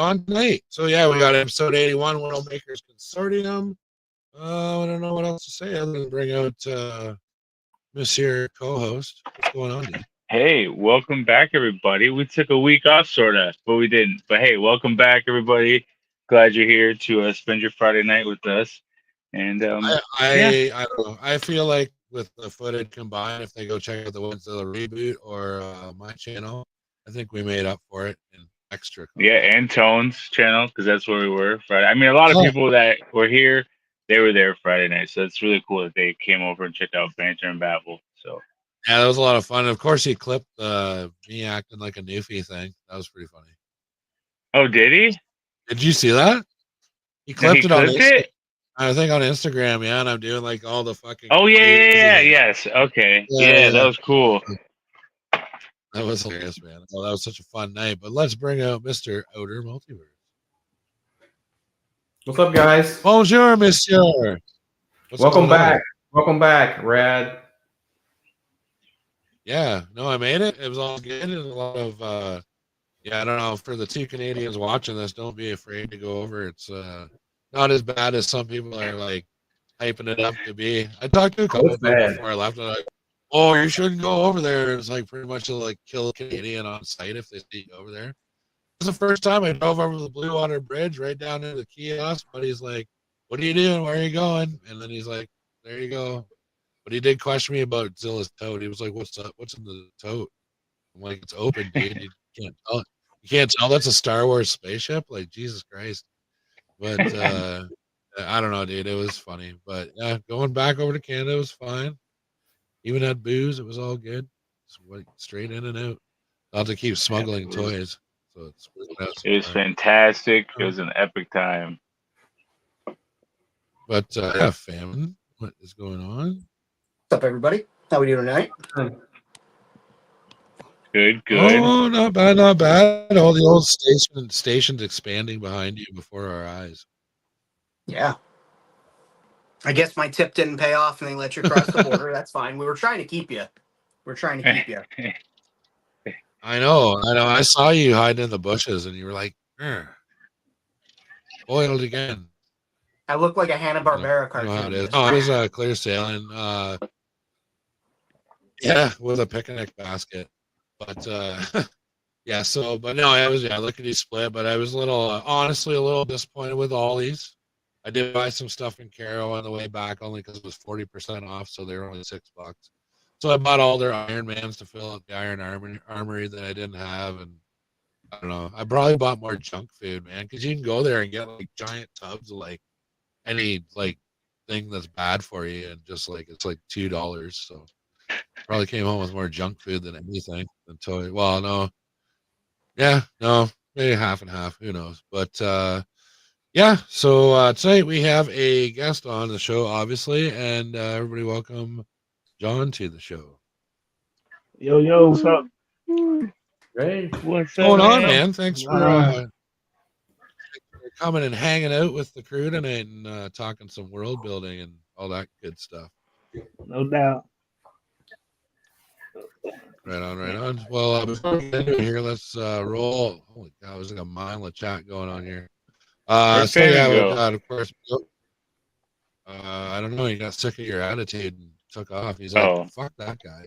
on tonight. So yeah, we got episode 81, World Makers Consortium. I don't know what else to say other than bring out Monsieur co-host. What's going on, dude? Hey, welcome back, everybody. We took a week off, sort of, but we didn't. But hey, welcome back, everybody. Glad you're here to spend your Friday night with us. And I don't know. I feel like with the footage combined, if they go check out the Godzilla reboot or my channel, I think we made up for it in extra content. yeah, and Tone's channel, because that's where we were Friday. I mean, a lot of people that were here, they were there Friday night, so it's really cool that they came over and checked out Banter and Babble. So yeah, that was a lot of fun. Of course, he clipped me acting like a newfie thing. That was pretty funny. oh, did he? Did you see that? He No, he clipped it on clipped Instagram. it. I think on Instagram, yeah, and I'm doing like all the fucking. Oh yeah, crazy, yes, okay, yeah, that was cool. That was hilarious, man. Oh, that was such a fun night. But let's bring out Mr. Outer Multiverse. What's up, guys? Bonjour, Monsieur. Welcome back. Welcome back, Rad. Yeah, no, I made it. It was all good. And a lot of, I don't know. For the two Canadians watching this, don't be afraid to go over. It's not as bad as some people are like hyping it up to be. I talked to a couple of people before I left, and like, oh, you shouldn't go over there. It's like pretty much to like kill a Canadian on site if they see you over there. It was the first time I drove over the Blue Water Bridge right down to the kiosk. But he's like, "What are you doing? Where are you going?" And then he's like, "There you go." But he did question me about Zilla's tote. He was like, "What's up? What's in the tote?" I'm like, "It's open, dude. You can't tell. You can't tell that's a Star Wars spaceship. Like Jesus Christ." But I don't know, dude. It was funny. But yeah, going back over to Canada was fine. Even had booze. It was all good. Just went straight in and out. I'll have to keep smuggling toys. So it was fantastic. It was an epic time. But yeah, famine. What is going on? What's up, everybody? How we doing tonight? Good. Oh, not bad, not bad. All the old stations expanding behind you before our eyes. Yeah. I guess my tip didn't pay off and they let you cross the border. That's fine. We were trying to keep you. I know. I saw you hiding in the bushes and you were like, boiled again. I look like a Hanna-Barbera cartoon. How it is. Oh, it was clear sailing. Yeah, with a picnic basket. But yeah, so but no, I was lickety split, but I was honestly a little disappointed with Ollie's. I did buy some stuff in Caro on the way back only because it was 40% off, so they were only $6. So I bought all their Iron Mans to fill out the Iron Armory that I didn't have, and I don't know. I probably bought more junk food, man, because you can go there and get like giant tubs of like any like thing that's bad for you, and just like it's like $2. So probably came home with more junk food than anything. Until no, maybe half and half. Who knows? But yeah. So tonight we have a guest on the show, obviously, and everybody welcome John to the show. Yo, what's up? Hey, what's going on, man? Thanks for coming and hanging out with the crew tonight and talking some world building and all that good stuff. No doubt. Right on. Well, before we get into here, let's roll. Holy cow, there's like a mile of chat going on here. So yeah, we've got, of course, I don't know, he got sick of your attitude and took off. He's like, fuck that guy.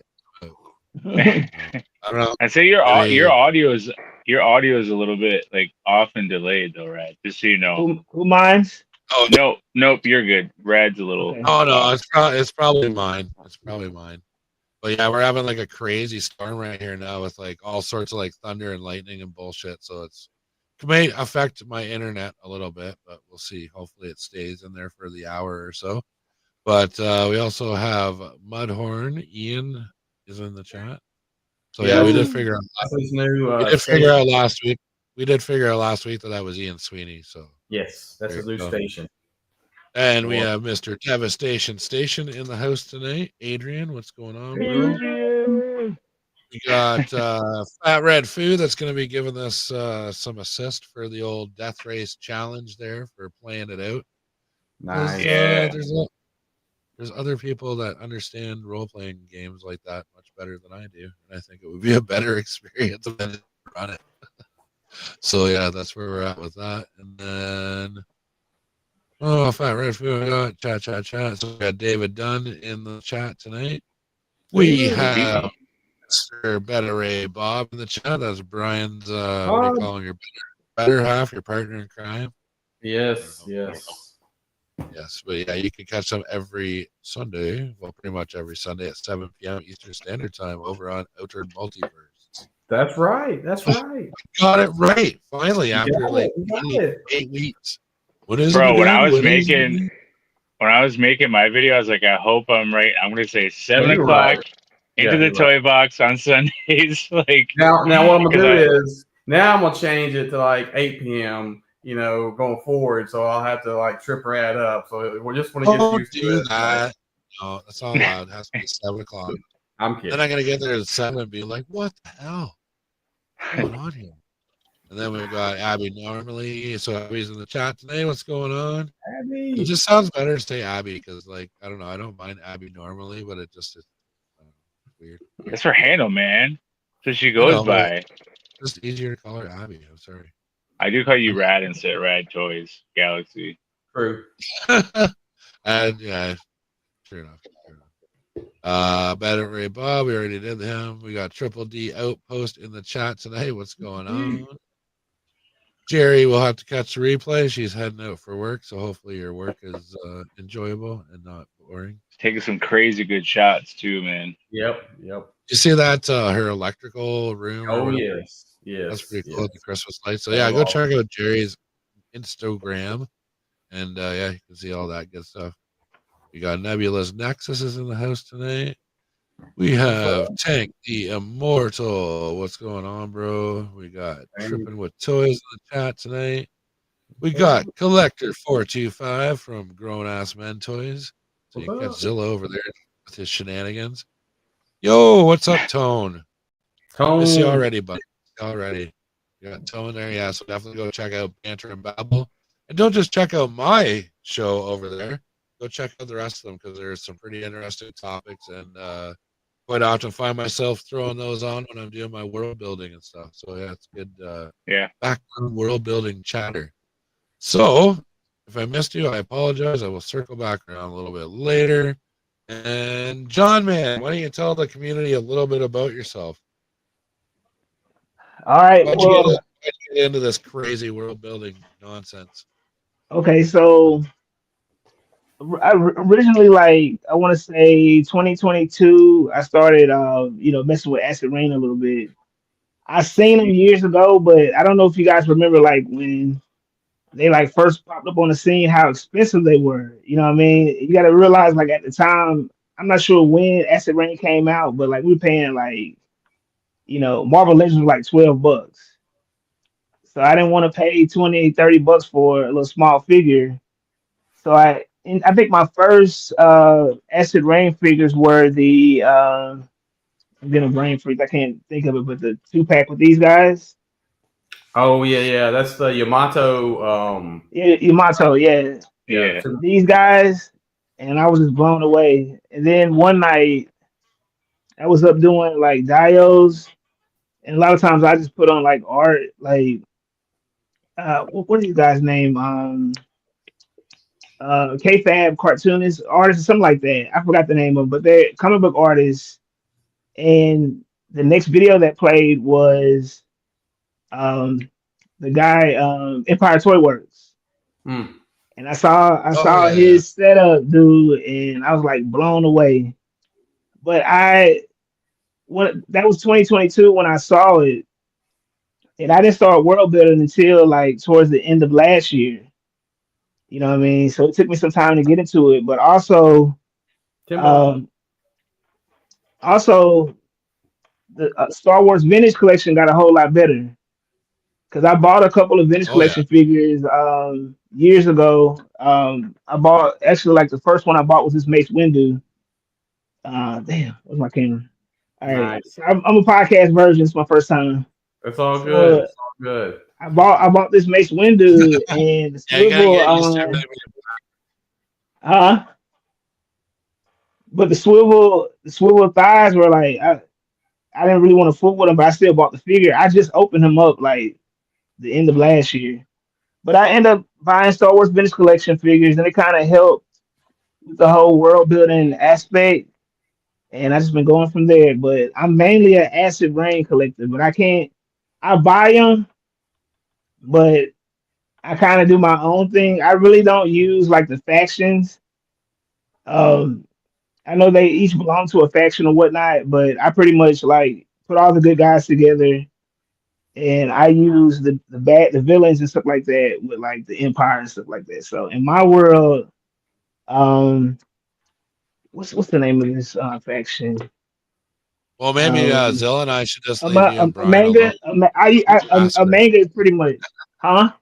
I don't know. I say your audio is a little bit like off and delayed though, Rad. Just so you know. Who minds? Oh nope, you're good. Rad's a little. Okay. Oh no, it's probably mine. It's probably mine. But yeah, we're having like a crazy storm right here now with like all sorts of like thunder and lightning and bullshit. So it may affect my internet a little bit, but we'll see. Hopefully it stays in there for the hour or so. But we also have Mudhorn. Ian is in the chat. So yeah, we did figure out. We did figure out last week. We did figure out last week that was Ian Sweeney. So yes, that's his new station. And we have Mr. Devastation Station in the house tonight. Adrian, what's going on, bro? We got Fat Red Foo that's going to be giving us some assist for the old Death Race challenge there for playing it out. Nice. There's other people that understand role-playing games like that much better than I do. And I think it would be a better experience than to run it. So yeah, that's where we're at with that. And then oh, Fat Red Food, we got chat. So we got David Dunn in the chat tonight. We have Mr. Better Ray Bob in the chat. That's Brian's what do you call him? Your better half, your partner in crime. Yes. Yes, but yeah, you can catch them every Sunday. Well, pretty much every Sunday at 7 p.m. Eastern Standard Time over on Outer Multiverse. That's right. Got it right. Finally, You after got like it. 8 weeks. What is Bro, it when I again? was What is it making again? my video, I was like, I hope I'm right. I'm gonna say 7 you're o'clock right. into Yeah, the you're toy box on Sundays. Like Now what I'm gonna 'cause do is now I'm gonna change it to like 8 p.m. Going forward. So I'll have to like trip Rad up. So we're just want to get Don't used to do it. that. No, that's not allowed. It has to be 7 o'clock. I'm Then kidding. I'm gonna get there at 7 and be like, what the hell? What's going on here? And then we've got Abby normally. So Abby's in the chat today. What's going on? It just sounds better to say Abby because, like, I don't know. I don't mind Abby normally, but it just is weird. that's her handle, man. So she I goes know, but by. it's just easier to call her Abby. I'm sorry. I do call you Rad instead of Rad Toys Galaxy. True. And yeah, sure enough. Better Ray Bob, we already did him. We got Triple D Outpost in the chat tonight. What's going on? Jerry will have to catch the replay. She's heading out for work, so hopefully your work is enjoyable and not boring. Taking some crazy good shots too, man. Yep. You see that her electrical room? Or Oh whatever? yes. That's pretty cool. Yes. The Christmas lights. So yeah, go check out Jerry's Instagram, and yeah, you can see all that good stuff. We got Nebula's Nexus is in the house tonight. We have Tank the Immortal. What's going on, bro? We got Tripping with Toys in the chat tonight. We got Collector425 from Grown Ass Men Toys. So you can catch Zilla over there with his shenanigans. Yo, what's up, Tone? Miss you already, buddy. Already. You got Tone there. Yeah, so definitely go check out Banter and Babble. And don't just check out my show over there. Go check out the rest of them because there's some pretty interesting topics, and quite often find myself throwing those on when I'm doing my world building and stuff. So yeah, it's good background world building chatter. So if I missed you, I apologize. I will circle back around a little bit later. And John, man, why don't you tell the community a little bit about yourself? All right. Why'd you get into this crazy world building nonsense? Okay, so originally, like I want to say 2022, I started messing with Acid Rain a little bit. I seen them years ago, but I don't know if you guys remember like when they like first popped up on the scene, how expensive they were. You know what I mean? You got to realize like at the time, I'm not sure when Acid Rain came out, but like we were paying like, Marvel Legends was like $12. So I didn't want to pay $20-$30 for a little small figure. So I think my first Acid Rain figures were the I'm getting a brain freeze. I can't think of it, but the 2-pack with these guys. Oh yeah. That's the Yamato. Yeah, Yamato. Yeah. These guys, and I was just blown away. And then one night, I was up doing like dios, and a lot of times I just put on like art, like what are you guys' name? K-Fab cartoonist artists or something like that. I forgot the name of, but they're comic book artists. And the next video that played was the guy Empire Toy Works. And I saw his setup, dude, and I was like blown away. But that was 2022 when I saw it, and I didn't start world building until like towards the end of last year. You know what I mean? So it took me some time to get into it, but also the Star Wars Vintage Collection got a whole lot better because I bought a couple of Vintage Collection figures years ago. I bought actually like the first one I bought was this Mace Windu. Damn, where's my camera? All right, nice. So I'm a podcast version. It's my first time. It's all good. It's all good. I bought this Mace Windu and the swivel. But the swivel thighs were like I didn't really want to fool with them, but I still bought the figure. I just opened him up like the end of last year. But I end up buying Star Wars Vintage Collection figures, and it kind of helped with the whole world building aspect. And I just been going from there. But I'm mainly an Acid Rain collector. But I can't. I buy them, but I kind of do my own thing. I really don't use like the factions. Um, I know they each belong to a faction or whatnot, but I pretty much like put all the good guys together, and I use the villains and stuff like that with like the Empire and stuff like that. So in my world, um, what's the name of this faction? Well, maybe Um, Zill and I should just a, leave you and a Brian alone. manga. A Faster. manga is pretty much, huh?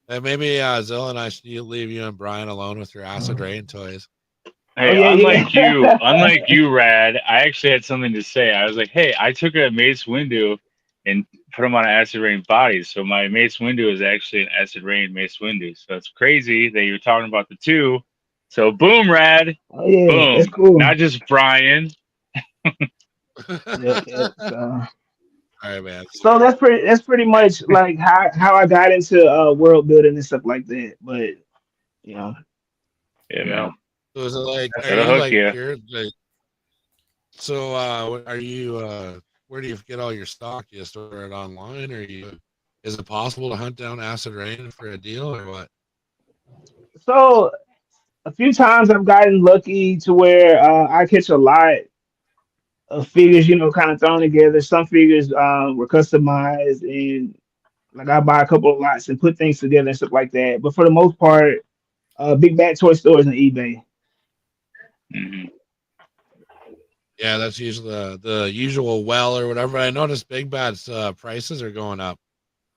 And maybe Zill and I should leave you and Brian alone with your acid rain toys. Hey, Yeah, yeah. unlike you, Rad, I actually had something to say. I was like, hey, I took a Mace Windu and put him on an Acid Rain body. So my Mace Windu is actually an Acid Rain Mace Windu. So it's crazy that you're talking about the two. So boom, Rad. Oh yeah, that's Boom. cool. Not just Brian. Yep, yep. So, All right, man. so that's pretty much like how I got into world building and stuff like that. But you know, Yeah, Yeah. man. So is it like, are That'll you hook like you. pure? Like, so are you? Where do you get all your stock? Do you store it online, or you? Is it possible to hunt down acid rain for a deal, or what? so a few times I've gotten lucky to where I catch a lot of figures, kind of thrown together. Some figures were customized, and like I buy a couple of lots and put things together and stuff like that. But for the most part, big bad toy stores and eBay. Hmm. Yeah, that's usually the usual well or whatever. I noticed Big Bad's prices are going up,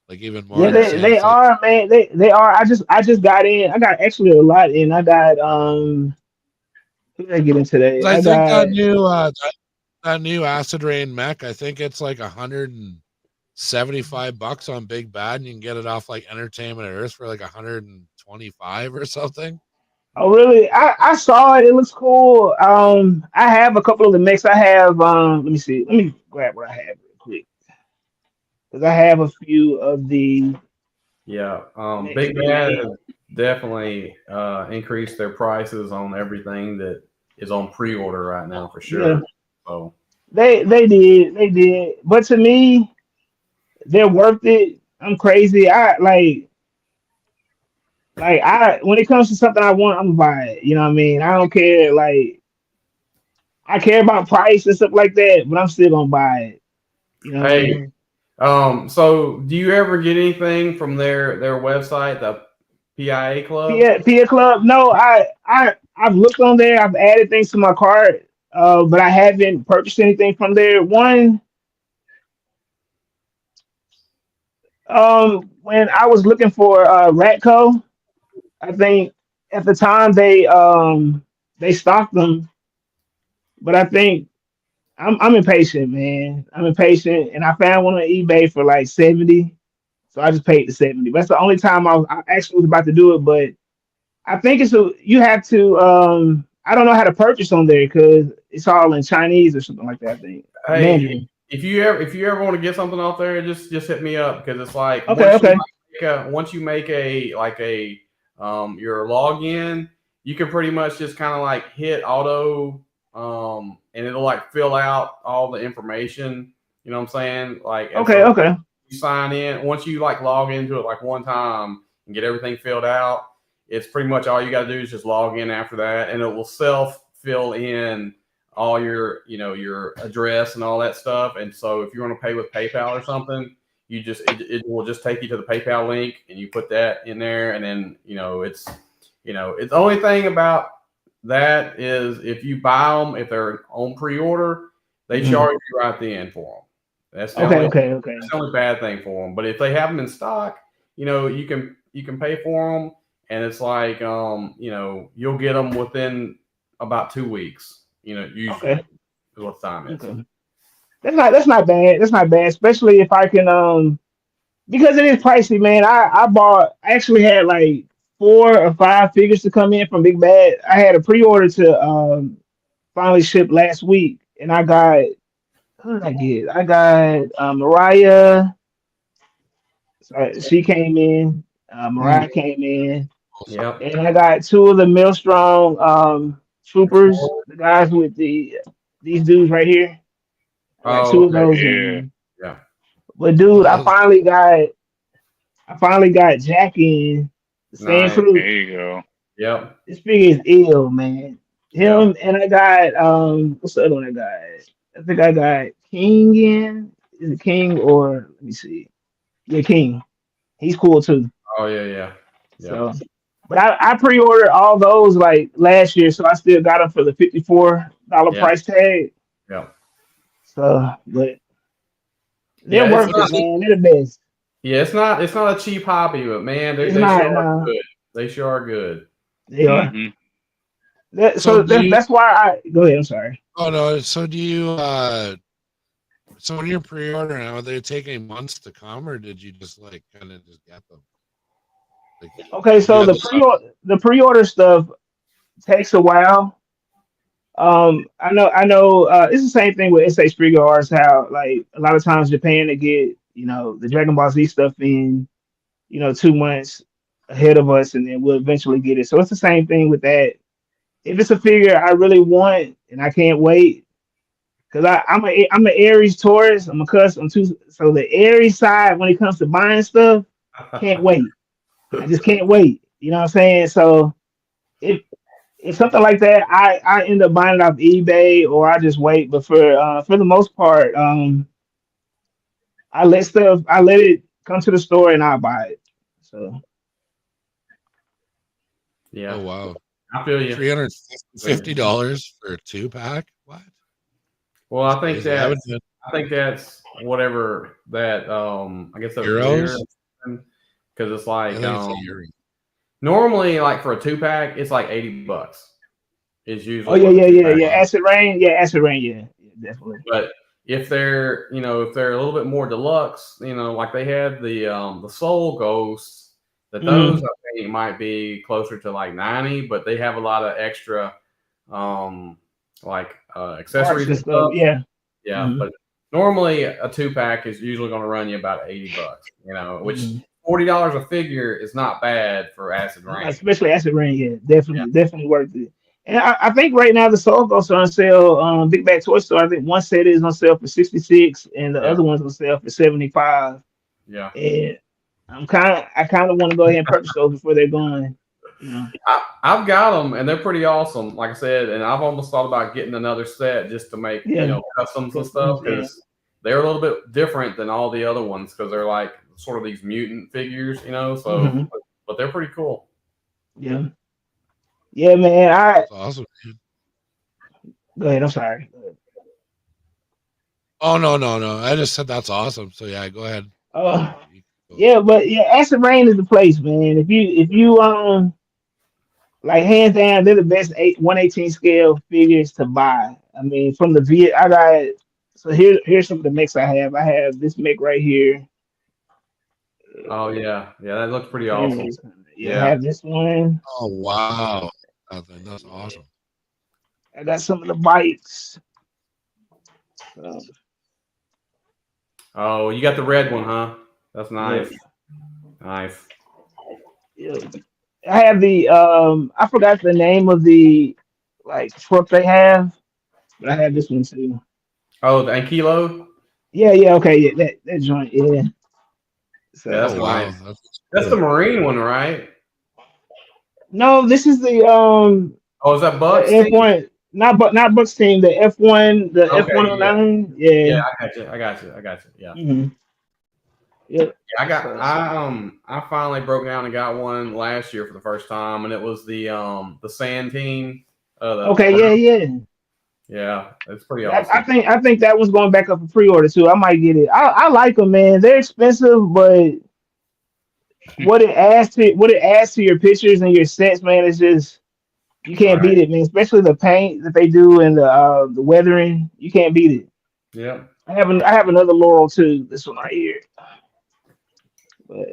like even more Yeah, in the they states. Like, are, man. They are. I just got in. I got actually a lot in. I got who did I get in 'cause today? I I think got that new acid rain mech, I think it's like $175 on Big Bad, and you can get it off like Entertainment Earth for like 125 or something. oh really? I saw it. It looks cool. I have a couple of the mix. I have let me see. Let me grab what I have real quick. Because I have a few of the Yeah. mix Big in Bad here. has definitely increased their prices on everything that is on pre-order right now for Yeah, sure. So they did. But to me, they're worth it. I'm crazy. I like I when it comes to something I want, I'm gonna buy it. You know what I mean? I don't care. Like I care about price and stuff like that, but I'm still gonna buy it. You know what I hey, mean? so do you ever get anything from their website, the PIA Club? Pia Club. No, I've looked on there. I've added things to my cart, but I haven't purchased anything from there. One, when I was looking for Ratco, I think at the time they stocked them, but I think I'm impatient, man. I'm impatient, and I found one on eBay for like 70. So I just paid the 70. That's the only time I actually was about to do it, but I think you have to I don't know how to purchase on there because it's all in Chinese or something like that, I think. Or Hey, Mandarin. if you ever want to get something off there, just hit me up because it's like Okay, okay. once you make a like a your login, you can pretty much just kind of like hit auto and it'll like fill out all the information. You know what I'm saying? Like and Okay, so okay. you sign in once you like log into it like one time and get everything filled out. It's pretty much all you got to do is just log in after that, and it will self fill in all your address and all that stuff. And so if you want to pay with PayPal or something, it will just take you to the PayPal link and you put that in there. And then it's the only thing about that is if you buy them, if they're on pre-order, they Mhm. charge you right then for them. That's the Okay, only okay, okay. that's the only bad thing for them. But if they have them in stock, you can pay for them, and it's like you'll get them within about 2 weeks. Usually Okay, is what the time is. okay. That's not bad. That's not bad, especially if I can because it is pricey, man. I actually had like 4 or 5 figures to come in from Big Bad. I had a pre-order to finally ship last week, and I got who did I get? I got Mariah. She came in. Mariah came in, Yep. and I got two of the Millstrong troopers, the guys with these dudes right here. I got two Oh, of okay. those Yeah. in. Yeah. But dude, I finally got Jack in the same Nice. crew. There you go. Yep. This figure is ill, man. Yeah. Him and I got what's the other one I got? I think I got King in. Is it King or let me see? Yeah, King. He's cool too. Oh yeah. Yeah. Yeah. So, but I pre-ordered all those like last year, so I still got them for the $54 Yeah. price tag. Yeah. So, but they're Yeah. It's worth not. it, man. They're the best. Yeah. It's not. It's not a cheap hobby, but man, It's they not sure are no. good. They sure are good. They are. Hmm. So do you? That's why I go ahead. I'm sorry. Oh no. So do you? So when you're pre-ordering, are they taking months to come, or did you just like kind of just get them? Like, Okay, you so got the stuff. the pre-order stuff takes a while. I know. It's the same thing with SA Sprigo Arts. How like a lot of times Japan to get the Dragon Ball Z stuff in 2 months ahead of us, and then we'll eventually get it. So it's the same thing with that. If it's a figure I really want and I can't wait, because I'm an Aries Taurus. I'm a cuss. I'm too so the Aries side when it comes to buying stuff can't wait. I just can't wait. You know what I'm saying? So if if something like that, I end up buying it off eBay or I just wait. But for the most part, I let it come to the store and I buy it. So Yeah. Oh wow, I feel you. $350 for a 2-pack. What? Well, I think Crazy. I haven't that's done I think that's whatever that I guess that was Euros. because it's I like think it's a euro. normally like for a 2-pack it's like $80 is oh usually yeah what the yeah yeah 2-pack. yeah Acid Rain yeah definitely. But if they're if they're a little bit more deluxe, like they had the Soul Ghosts, that those Mhm. I think might be closer to like 90, but they have a lot of extra like Parts accessories and and stuff. stuff. Yeah. Yeah, Mhm. but normally a 2-pack is usually going to run you about $80, which Mhm. $40 a figure is not bad for Acid Rain. Especially Acid Rain, yeah, Yeah. definitely worth it. And I think right now the Soul Ghosts are on sale. Big Bag Toy Store. I think one set is on sale for 66, and the Yeah. other one's on sale for 75. Yeah. And I kind of want to go ahead and purchase those before they're gone. I've got them and they're pretty awesome, like I said, and I've almost thought about getting another set just to make Yeah. customs and stuff because they're a little bit different than all the other ones because they're like sort of these mutant figures, so Mhm. but they're pretty cool. Yeah. Yeah, man. That's awesome. Dude. Go ahead. I'm sorry. Oh no. I just said that's awesome. So yeah, go ahead. Yeah, but yeah, Acid Rain is the place, man. If you like hands down, they're the best 118 scale figures to buy. I mean, from the I got so here's some of the mix I have. I have this mix right here. Oh yeah, that looks pretty awesome. Yeah, I have this one. Oh wow, that's awesome. I got some of the bites. Oh, you got the red one, huh? That's nice. Yeah. Nice. Yeah. I have the I forgot the name of the like truck they have, but I have this one too. Oh, the Ankilo? Yeah, okay, yeah, that joint, yeah. So Yeah, that's wow. nice. That's the Marine one, right? no, this is the Oh, is that Buck's F1, not Buck's team, the F1, the Okay, F109. Yeah, Yeah. I got you. Yeah. Mm-hmm. Yeah. I finally broke down and got one last year for the first time, and it was the Sand Team. Yeah. Yeah, it's pretty awesome. I think that one's going back up for pre-order too. I might get it. I like them, man. They're expensive, but what it adds to your pictures and your sets, man, is just you can't beat it, man. Especially the paint that they do and the weathering, you can't beat it. Yeah. I have another Laurel too. This one right here, but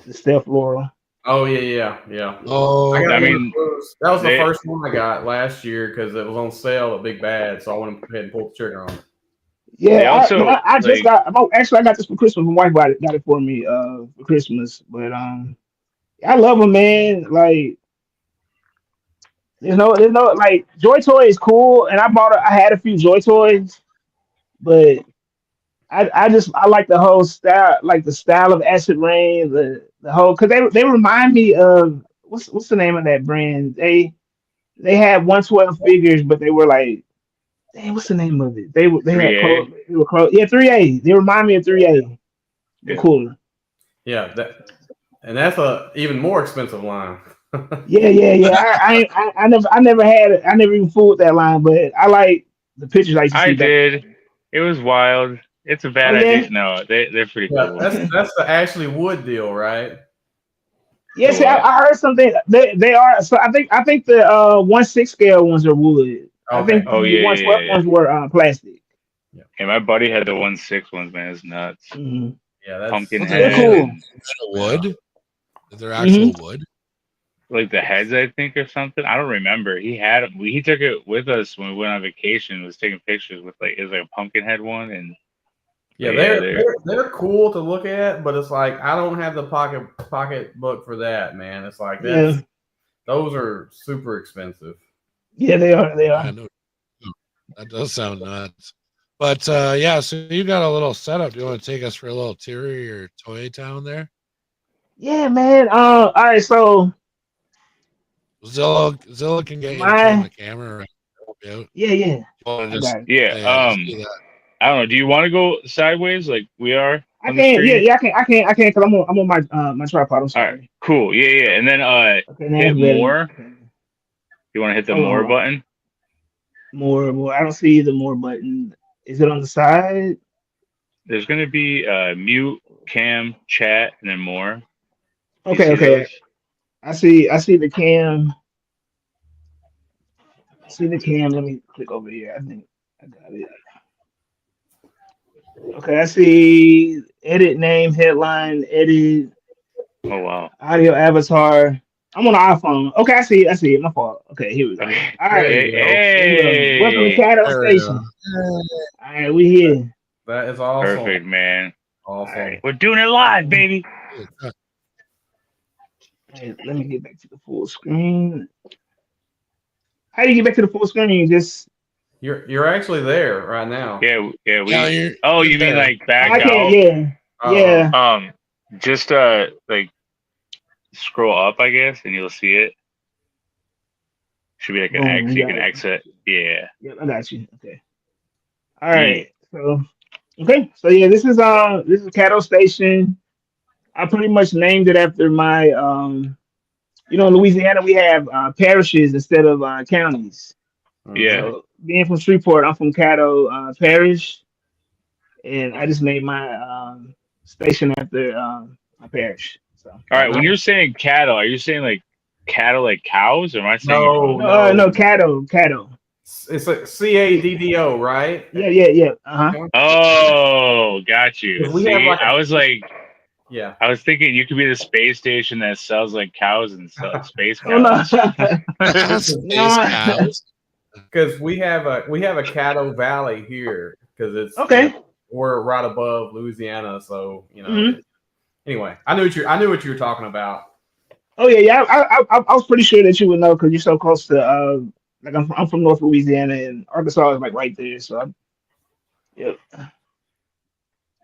the Steph Laurel. Oh yeah. Oh, I mean, that was the first one I got last year because it was on sale at Big Bad, so I went ahead and pulled the trigger on it. They Yeah, also I just like actually I got this for Christmas. My wife got it for me for Christmas. But I love them, man. Like there's no like Joy Toy is cool, and I had a few Joy Toys, but I like the whole style, like the style of Acid Rain, the whole because they remind me of what's the name of that brand? They had 112 figures, but they were like, dang, what's the name of it? They had 3A. clothes. They were clothes. Yeah, 3A. They remind me of 3A, but Yeah. cooler. Yeah, and that's a even more expensive line. Yeah. I never had it. I never even fooled with that line, but I like the pictures I used to I see back. did. It was wild. It's a Oh bad yeah, idea. No, they're pretty Yeah, cool. that's the Ashley Wood deal, right? yeah. The See, what? I heard something. They are. So I think the 1/6 scale ones are wood. I Okay. think Oh the yeah, yeah, yeah, 112 yeah. ones were plastic. Yeah, Hey, my buddy had the 1/6 ones, man. It's nuts. Hmm. yeah, that's Pumpkin Are they They're head actually cool. and wood? They're Hmm. actual wood. like the heads, I think, or something. I don't remember. He took it with us when we went on vacation. Was taking pictures with like it was like a pumpkin head one, and but yeah, yeah, they're cool to look at, but it's like I don't have the pocketbook for that, man. It's like Yeah, those are super expensive. yeah, they are. They I are. know that does sound nuts. But yeah, so you got a little setup. Do you want to take us for a little tour of your toy town there? Yeah, man. All right. So Zilla can get you to turn my the camera around. Help you out. yeah. Well, I got it. yeah. yeah, just do that. I don't know. Do you want to go sideways like we are I on the can't. Yeah, screen? yeah. I can't. Cause I'm on my my tripod. I'm All right, sorry. cool. Yeah, yeah. And then Okay, now hit it's better. more. Okay. You want to hit the Hold more on. button? More. I don't see the more button. Is it on the side? There's gonna be mute, cam, chat, and then more. You Okay. see Okay. those? I see the cam. I see the cam. Let me click over here. I think I got it. Okay. I see edit name, headline, edit, Oh wow. audio avatar. I'm on an iPhone. Okay. I see it. My fault. Okay. Here we go. Okay. All There right. you go. Here we go. Welcome to Hey. Caddo There we go. Station. All right. We here. That is awesome. Perfect, man. All Awesome. right. We're doing it live, baby. Hey, let me get back to the full screen. How do you get back to the full screen? You just You're actually there right now. Yeah, yeah. Yeah, you're You mean there. like back I can't. out? Yeah, yeah. Just like scroll up, I guess, and you'll see it. Should be like an Boom. X. You You got can it. exit. Yeah. Yep, I got you. Okay. All right. So yeah, this is Caddo Station. I pretty much named it after my in Louisiana we have parishes instead of counties. Yeah. So being from Shreveport, I'm from Caddo Parish, and I just named my station after my parish. So All right. When you're saying cattle, are you saying like cattle like cows, or am I saying it No, wrong? no, Caddo. It's like CADDO, right? Yeah. Uh-huh. Oh, got you. 'Cause we have See, like I was like, yeah. I was thinking you could be the space station that sells like cows and space Oh no. cows. Space No. cows. Because we have a Caddo Valley here because it's Okay. we're right above Louisiana, so Mhm. Anyway, I knew what you were talking about. Oh yeah. I was pretty sure that you would know because you're so close to like I'm from North Louisiana and Arkansas is like right there. So yep.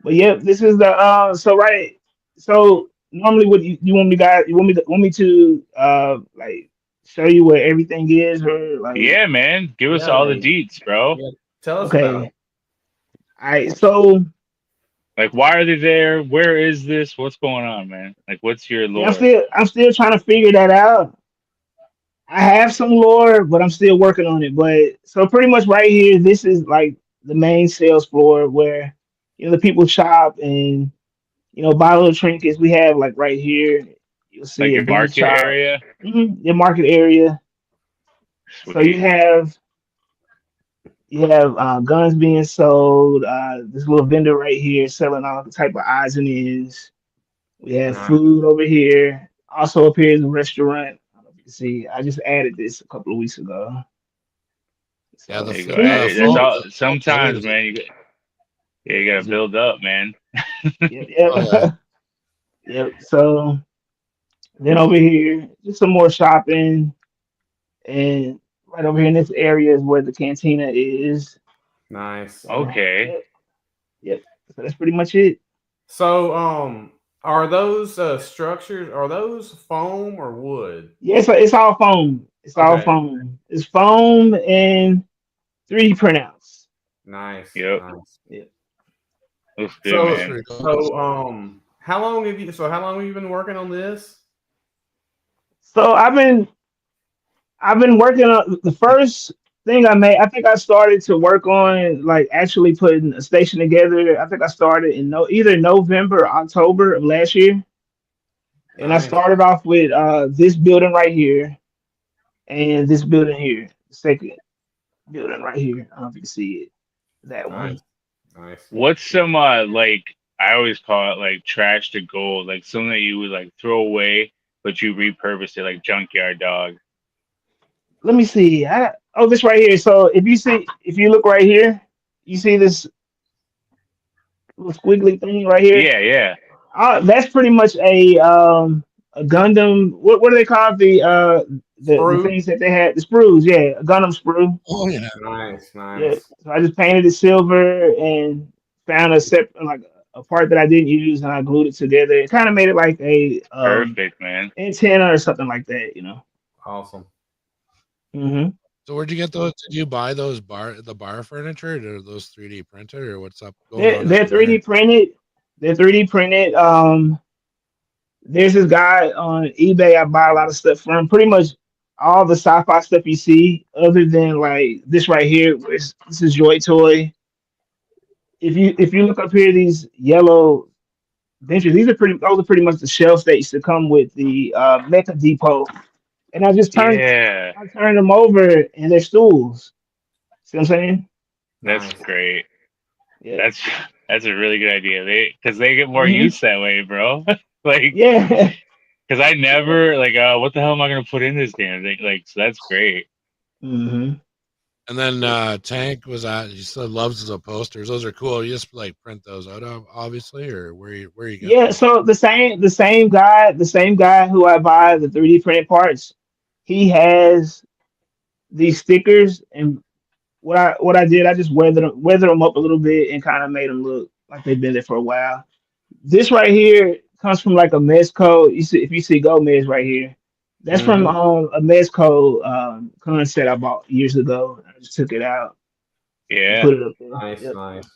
But yep, this is the so right. So normally, what you want me guys? You want me to like show you where everything is or like Yeah, man. Give us Yeah, all the like deets, bro. Yeah, tell us about okay. it. All right. So Like, why are they there? Where is this? What's going on, man? Like, what's your yeah, lore? I'm still trying to figure that out. I have some lore, but I'm still working on it. But so pretty much right here, this is like the main sales floor where the people shop and buy little trinkets. We have like right here, you'll Like see a your gun market shop, area? your market area. So Sweet. you have guns being sold. This little vendor right here selling all the type of odds and ends. We have Nice. food over here. Also up here is a restaurant. I don't know if you can see. I just added this a couple of weeks ago. Yeah, So There you go. food, Hey, that's food. all. Sometimes, man, Yeah, you gotta build up, man. Yep, yep. Oh, yeah. Yep. So then over here, just some more shopping, and right over here in this area is where the cantina is. Nice. So Okay. yep, yep. So that's pretty much it. So, are those structures? Are those foam or wood? Yeah, it's all foam. It's all Okay. foam. It's foam and 3D printouts. Nice. Yep. Nice. Yep. Looks good, So, That's man. pretty cool. how long have you? So, how long have you been working on this? So I've been working on the first thing I made. I think I started to work on like actually putting a station together. I think I started in either November or October of last year. And I Nice. started off with this building right here and this building here, the second building right here. I don't know if you can see it. That one. Nice. Nice. What's some like I always call it like trash to gold, like something that you would like throw away, but you repurpose it like junkyard dog. Let me see. This right here. So if you look right here, you see this little squiggly thing right here. Yeah, yeah. That's pretty much a Gundam. What do they call it? The Sprue. things that they had, the sprues. Yeah, a Gundam sprue. Oh, yeah. Nice. Yeah. Nice. So I just painted it silver and found a separate like a part that I didn't use and I glued it together. It kind of made it like a Perfect, man. antenna or something like that. Awesome. Hmm. So where'd you get those? Did you buy the bar furniture, or those 3D printed, or what's up going on? They're 3D printed. They're 3D printed. There's this guy on eBay I buy a lot of stuff from. Pretty much all the sci-fi stuff you see, other than like this right here, this is Joy Toy. If you look up here, these yellow benches, those are pretty much the shelves that used to come with the Mecha Depot. And Yeah, I turned them over and they're stools. See what I'm saying? that's Nice. great. Yeah. That's a really good idea. Because they get more Mhm. use that way, bro. Like, Yeah. because I never like, what the hell am I gonna put in this damn thing? Like, so that's great. Hmm. And then Tank was he still loves the posters. Those are cool. You just like print those out, obviously, or where you get Yeah, those? so the same guy who I buy the 3D printed parts, he has these stickers, and what I did, I just weathered them up a little bit and kind of made them look like they've been there for a while. This right here comes from like a Mezco. If you see Gomez right here, that's from Mhm. a Mezco concept I bought years ago. I just took it out and Yeah, put it up there. Nice. Yep. Nice.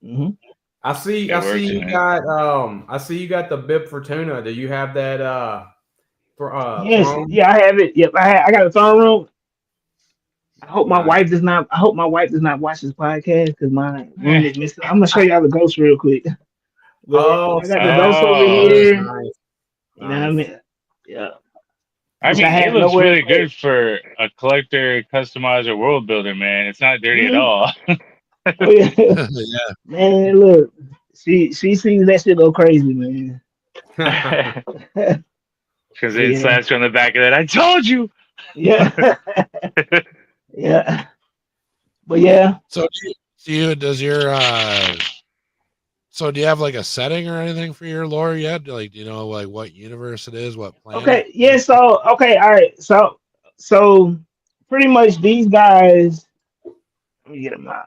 Hmm. I see. it I see works, you man. got. I see you got the bib for tuna. Do you have that? Yes, Throne? yeah, I have it. Yep, I got a throne room. Nice. I hope my wife does not watch this podcast because my room is missing. I'm gonna show y'all the ghost real quick. But Oh, I got the ghost over Oh, Oh, here. nice. You know what I Nice. mean? Yeah. I Which I mean, it have looks nowhere to really put good it. for a collector, customizer, world builder, man. It's not dirty at Hmm. all. Oh yeah, yeah. man. Look, she sees that shit go crazy, man. Because But it yeah, slaps you on the back of that. I told you. yeah, yeah. But yeah. So does your so do you have like a setting or anything for your lore yet? Like, do you know like what universe it is, what planet? Okay. Yeah. So okay. All right. So pretty much these guys. Let me get them out.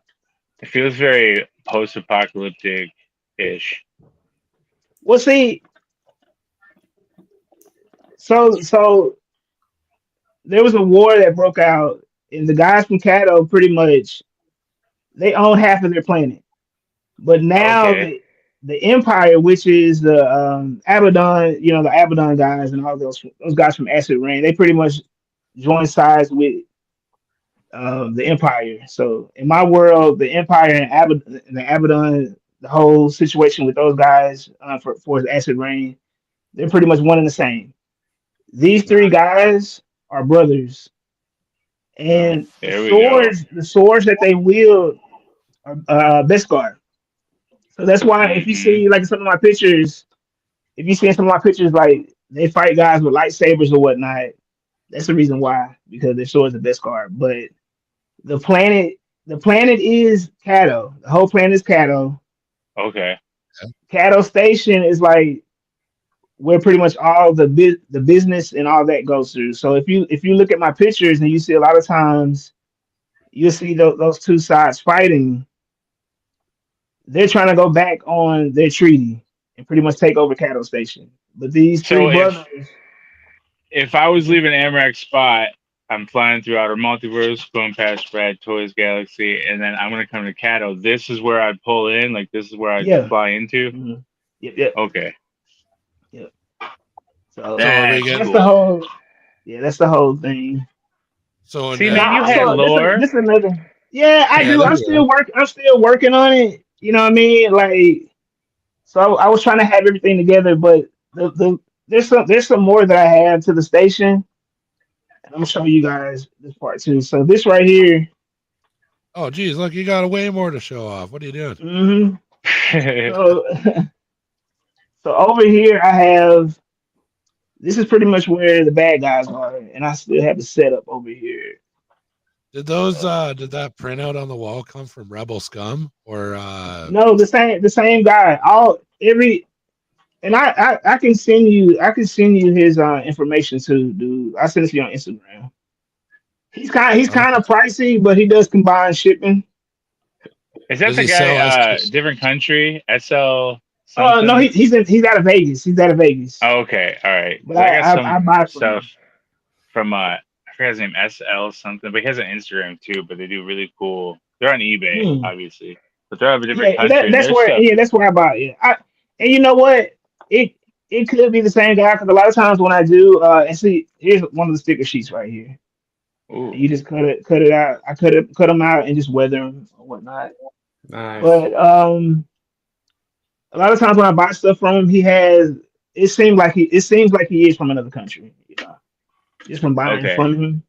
It feels very post-apocalyptic ish. Well, see, so there was a war that broke out, and the guys from Cato pretty much they own half of their planet. But now Okay. the Empire, which is the Abaddon, the Abaddon guys and all those guys from Acid Rain, they pretty much joined sides with the Empire. So in my world, the Empire and the Abaddon, the whole situation with those guys for Acid Rain, they're pretty much one and the same. These three Nice. guys are brothers, Nice. and There we go. the swords that they wield are Beskar. So that's why if you Hmm. see like some of my pictures, if you see some of my pictures, like they fight guys with lightsabers or whatnot, that's the reason why because their swords are Beskar. But the planet the planet is Cato. The whole planet is Cato. Okay. Cato Station is like where pretty much all the business and all that goes through. So if you look at my pictures and you see a lot of times you'll see those two sides fighting. They're trying to go back on their treaty and pretty much take over Cato Station. But these three So brothers, if I was leaving Amarak Spot, I'm flying through outer multiverse, going past Brad Toys Galaxy, and then I'm gonna come to Cato. This is where I'd pull in. Like this is where I'd yeah, fly into. mhm, yep. Okay. So That's get- that's cool. the whole, that's the whole thing. So See, in, man, you Now, had also, lore. this is another. Yeah, I Yeah, do. there I'm you still go. I'm still working on it. You know what I mean? Like, so I was trying to have everything together, but there's some more that I have to the station. And I'm gonna show you guys this part too. So this right here. Oh, geez, look, you got way more to show off. What are you doing? So, so over here I have. This is pretty much where the bad guys are, and I still have the setup over here. Did that printout on the wall come from Rebel Scum or No, the same guy. And I can send you his information too, dude. I send it to you on Instagram. He's kind of pricey, but he does combine shipping. Is that Does the he sell guy? STC? Different country. SL something. No, he's out of Vegas. He's out of Vegas. Oh, okay, all right. But I got I some buy from stuff him. from I forgot his name, SL something, but he has an Instagram too. But they do really cool. They're on eBay, obviously, but they're of a different Yeah, country. that's where Stuff. that's where I buy it. And you know what? It could be the same guy because a lot of times when I do and see, here's one of the sticker sheets right here. Ooh. You just cut it out. I cut them out and just weather them or whatnot. Nice. But a lot of times when I buy stuff from him, it seems like he is from another country, just from buying from him.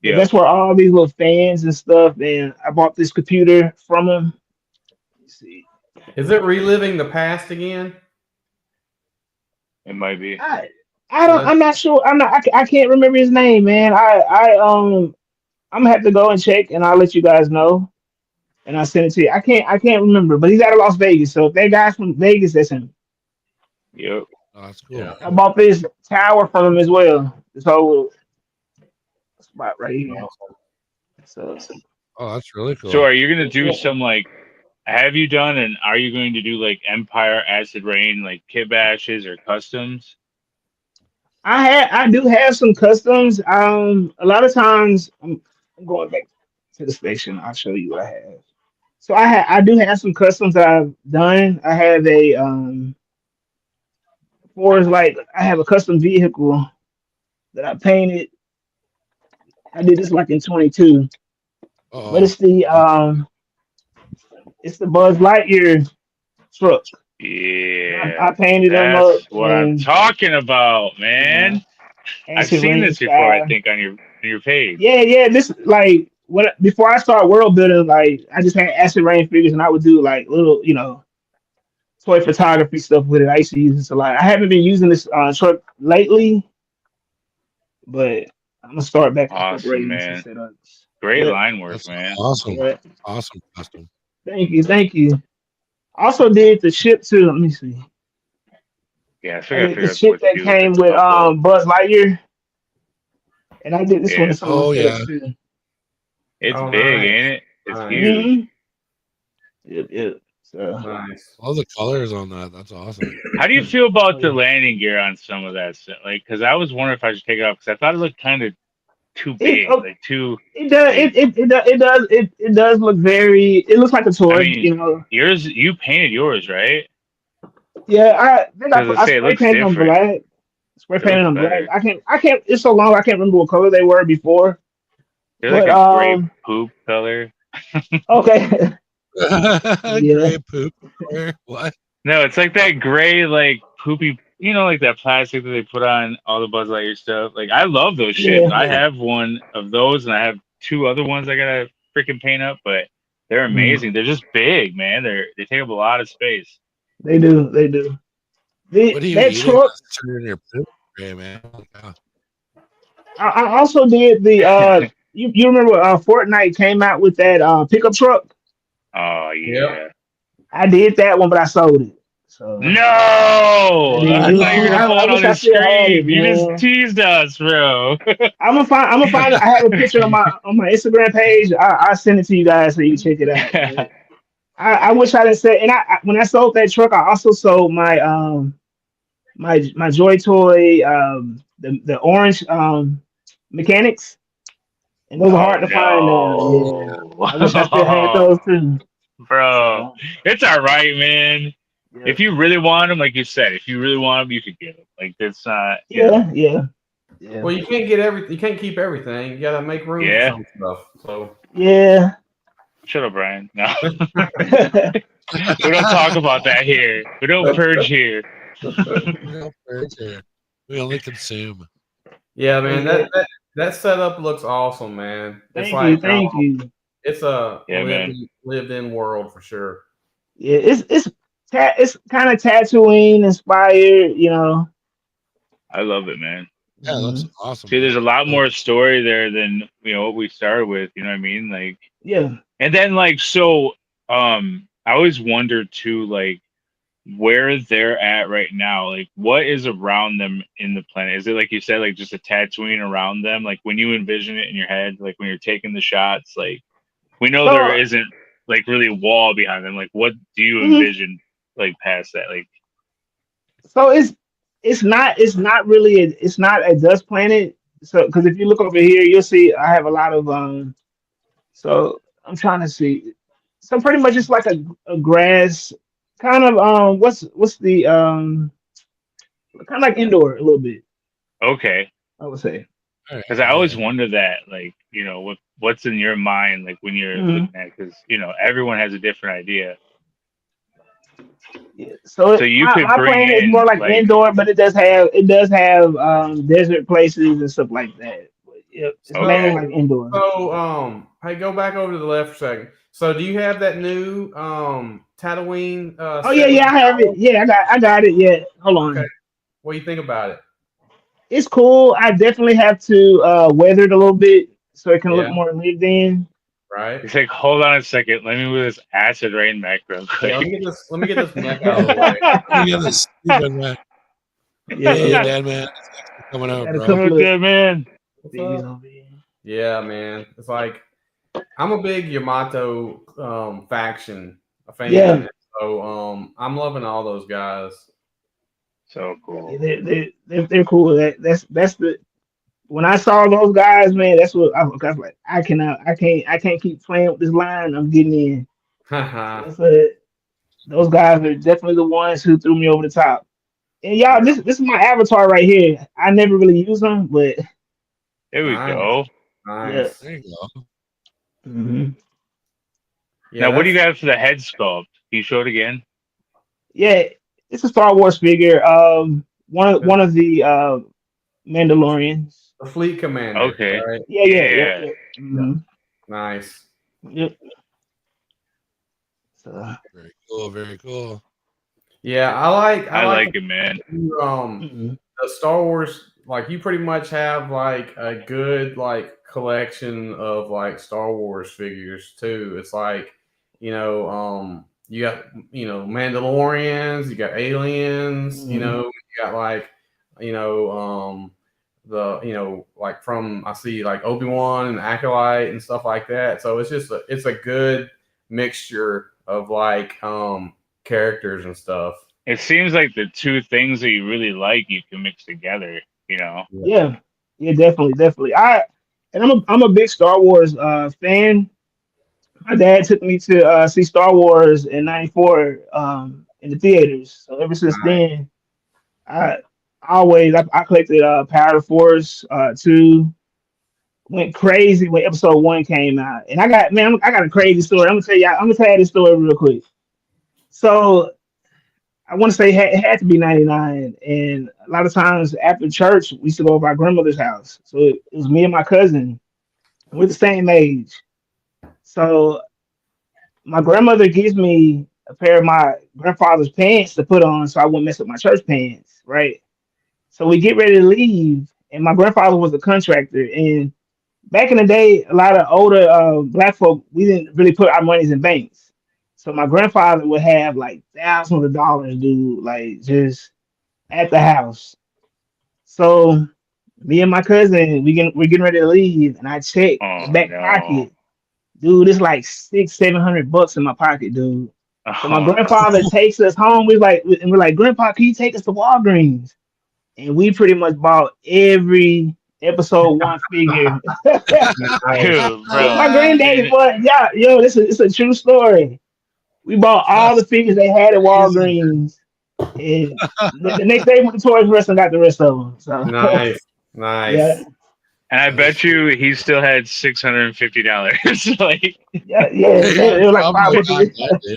But Yeah, that's where all these little fans and stuff. And I bought this computer from him. Let's see. Is it reliving the past again? it might be. I'm not sure. I can't remember his name, man. I'm gonna have to go and check, and I'll let you guys know. And I'll send it to you. I can't remember, but he's out of Las Vegas. So if that guy's from Vegas, that's him. Yep. Oh, that's cool. Yeah. I bought this tower from him as well. This whole spot right here. So Oh, that's really cool. So are you gonna do some like? Have you done and are you going to do like Empire Acid Rain like kit bashes or customs? I do have some customs. A lot of times I'm going back to the station. I'll show you what I have. So I do have some customs that I've done. I have I have a custom vehicle that I painted. I did this like in 22, but it's the Buzz Lightyear truck. Yeah, I painted them up. that's what I'm talking about, man. I've Acid seen Rain this before. I style. think on your page. Yeah. This like before I start world building, like I just had Acid Rain figures, and I would do like little, toy photography stuff with it. I used to use this a lot. I haven't been using this truck lately, but I'm gonna start back Awesome, incorporating man. some setups. Great Yeah. line work, That's man. awesome. Yeah. Awesome custom. Thank you. Also did the ship too. Let me see. Yeah, I I figured did the out ship what to that do came the with upload. Buzz Lightyear, and I did this one Yeah. in some of Oh, the yeah. setups too. It's Oh, big, nice. ain't it? It's Nice. huge. Yep. So Nice. All the colors on that. That's awesome. How do you feel about the landing gear on some of that stuff? Like, because I was wondering if I should take it off because I thought it looked kind of too big, like too. it does. It does look very. It looks like a toy. I mean, yours. You painted yours, right? Yeah, I think Does it I say it spray looks painted them different? black. Spray painted them better. black. I can't. It's so long. I can't remember what color they were before. They're like a gray poop color. Okay. Gray poop. What? No, it's like that gray, like poopy. You know, like that plastic that they put on all the Buzz Lightyear stuff. Like, I love those ships. Yeah. I have one of those, and I have two other ones I gotta freaking paint up. But they're amazing. They're just big, man. They take up a lot of space. They do. What are you That eating? truck. Turning your poop gray, man. Yeah. I also did the you remember Fortnite came out with that pickup truck? Oh Yep. yeah. I did that one, but I sold it. So No, I did. I It was thought you were cool. gonna pull I it on wish I the still had it, stream. You just man. teased us, bro. I'm gonna find. I'm gonna find. I have a picture on my Instagram page. I'll send it to you guys so you can check it out. But I wish I didn't say. And when I sold that truck, I also sold my Joy Toy the orange mechanics, and those are Oh hard to find now. Yeah, I wish I still had no, those too. bro, So it's all right, man. yeah, If you really want them, like you said, if you really want them, you could get them. Like that's not, yeah, yeah, yeah, Well, you can't get everything. You can't keep everything. You got to make room for Yeah. some stuff. So yeah. Shut up, Brian. No, we don't talk about that here. We don't purge here. We don't purge here. We only consume. yeah, Oh, man, yeah. that setup looks awesome, man. It's Thank you, like thank you. it's a Yeah, man. lived in world for sure. Yeah, it's kind of Tatooine inspired, you know. I love it, man. Yeah, it looks Mhm. awesome. See, there's a Man. lot more story there than what we started with. You know what I mean? Like, Yeah. and then like so, I always wonder too, like where they're at right now. Like, what is around them in the planet? Is it like you said, like just a Tatooine around them? Like when you envision it in your head, like when you're taking the shots, like we know there So, isn't like really a wall behind them. Like, what do you mhm. envision like past that? Like, So it's not really it's not a dust planet. So because if you look over here, you'll see I have a lot of So I'm trying to see. So pretty much it's like a grass kind of what's the kind of like indoor a little bit, okay. I would say. All right, Because I always yeah. wonder that, like, what's in your mind, like when you're Mhm. looking at, because everyone has a different idea. Yeah. So So you my could my bring plan is more in, like like, indoor, but it does have desert places and stuff like that. But yeah, it's mainly okay, like indoor. Hey, go back over to the left for a second. So, do you have that new Tatooine Oh yeah, set with yeah, the I have it. tower? Yeah, I got it. Yeah, hold Okay, on. what do you think about it? It's cool. I definitely have to weather it a little bit so it can look Yeah, more lived in. right. it's like, hold on a second, let me move this acid rain back real Yeah, quick. let me get this mech out of Oh, the way. let me get this stupid man. Yeah, Hey, yeah. Dan, man. Thanks for coming out, Got a bro. Oh, couple of dead man. What's babies up? over here. Yeah, man. It's like I'm a big Yamato faction Yeah, fan. So I'm loving all those guys. So yeah, cool. they're cool. That's the when I saw those guys, man, that's what I was like. I can't keep playing with this line. I'm getting in. So Yeah. that's it. Those guys are definitely the ones who threw me over the top. And y'all, this is my avatar right here. I never really use them, but There we Nice. go. yeah. Nice. There you go. hmm Yeah, Now, what do you that's got for the head sculpt? Can you show it again? Yeah, it's a Star Wars figure. One of the Mandalorians. the fleet commander, Okay. right? Yeah, yeah, yep, Yeah. yep. hmm Nice. Yep. So, Very cool. Very cool. Yeah, I I like like it, man. mhm. the Star Wars, like you pretty much have like a good like collection of like Star Wars figures too. It's like, you got, Mandalorians, you got aliens, Mhm. you got like, you know, like from I see like Obi-Wan and Acolyte and stuff like that. So it's a good mixture of like characters and stuff. It seems like the two things that you really like, you can mix together, Yeah, yeah, definitely, definitely. I'm a big Star Wars fan. My dad took me to see Star Wars in '94 in the theaters. So ever since then, I I collected Power of the Force 2. Went crazy when episode 1 came out, and I got a crazy story. I'm gonna tell you this story real quick. So I want to say it had to be '99, and a lot of times after church we used to go over our grandmother's house. So it was me and my cousin. We're the same age. So my grandmother gives me a pair of my grandfather's pants to put on so I wouldn't mess up my church pants, right? So we get ready to leave, and my grandfather was a contractor, and back in the day, a lot of older black folk, we didn't really put our monies in banks. So my grandfather would have like thousands of dollars, dude, like just at the house. So me and my cousin, we're getting ready to leave, and I check the Oh back no. pocket. Dude, it's like $600-700 in my pocket, dude. So my Oh grandfather takes us home. We're like, Grandpa, can you take us to Walgreens? And we pretty much bought every episode one figure. Nice. dude, bro. My granddaddy, Dude, boy, yeah, yo, it's a true story. We bought all the That's figures they had at crazy. Walgreens, and the next day we went to Toys R Us and got the rest of them. So Nice. yeah, Nice. and I bet That's you he still had $650. Like, yeah, yeah, they were like probably back 500. then, dude.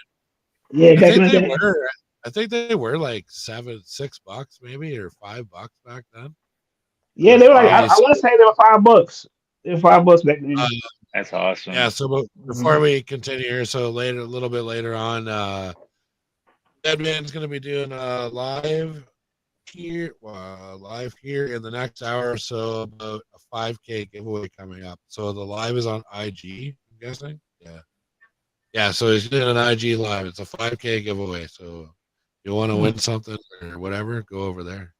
Yeah, I back in think the they day. were. I think they were like $6 maybe or $5 back then. Yeah, they were like Probably. I want to say they were $5. They were $5 back Uh, then. that's awesome. yeah. So before we continue here, so later, a little bit later on, Deadman's gonna be doing live here in the next hour or so about a 5K giveaway coming up. So the live is on IG. I'm guessing. Yeah. Yeah. So he's doing an IG live. It's a 5K giveaway. So if you want to win something or whatever, go over there.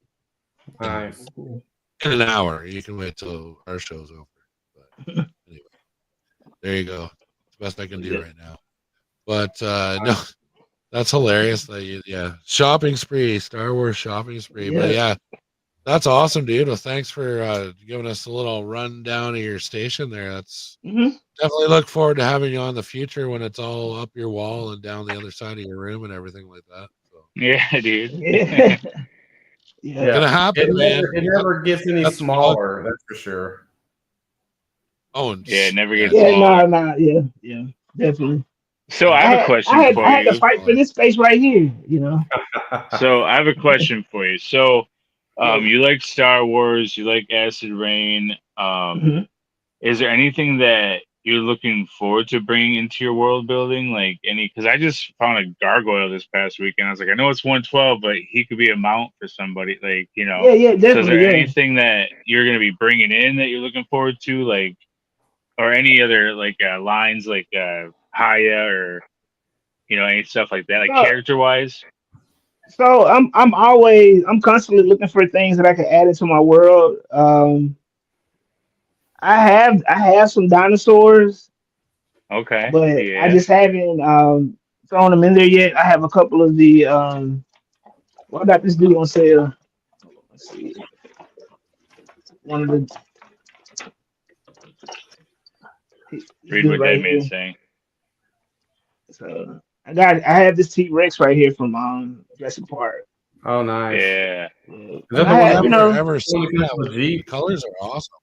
Nice. In an hour. You can wait till our show's over. But anyway, there you go. It's the best I can do right now. But no, that's hilarious. That yeah, shopping spree, Star Wars shopping spree. But yeah, that's awesome, dude. Well, thanks for giving us a little rundown of your station there. That's Mhm. definitely look forward to having you on in the future when it's all up your wall and down the other side of your room and everything like that. So Yeah, dude. Yeah, yeah, Yeah. gonna happen, man. It never gets any That's smaller, that's for sure. Oh, Yeah, it never gets yeah. smaller. Nah, yeah, definitely. So I have a question for I had to you. fight for this space right here. You know. So I have a question for you. So, Yeah. you like Star Wars, you like Acid Rain. Mhm. Is there anything that you're looking forward to bringing into your world building? Like because I just found a gargoyle this past weekend. I was like, I know it's 112, but he could be a mount for somebody. Like, Yeah, So is definitely. there Yeah. anything that you're going to be bringing in that you're looking forward to? Like, or any other like lines like Haya or any stuff like that, like So, character wise? so I'm constantly looking for things that I can add into my world. I have some dinosaurs, Okay. but I Yeah. just haven't thrown them in there yet. I have a couple of the well, I got this dude on sale. Let's see, one of the this Read dude what right that here. man's saying. So I have this T-Rex right here from Jurassic Park. Oh, nice. Yeah. Is And that I the one have, that you never know, ever seen comes that. with The Jeep? colors are awesome.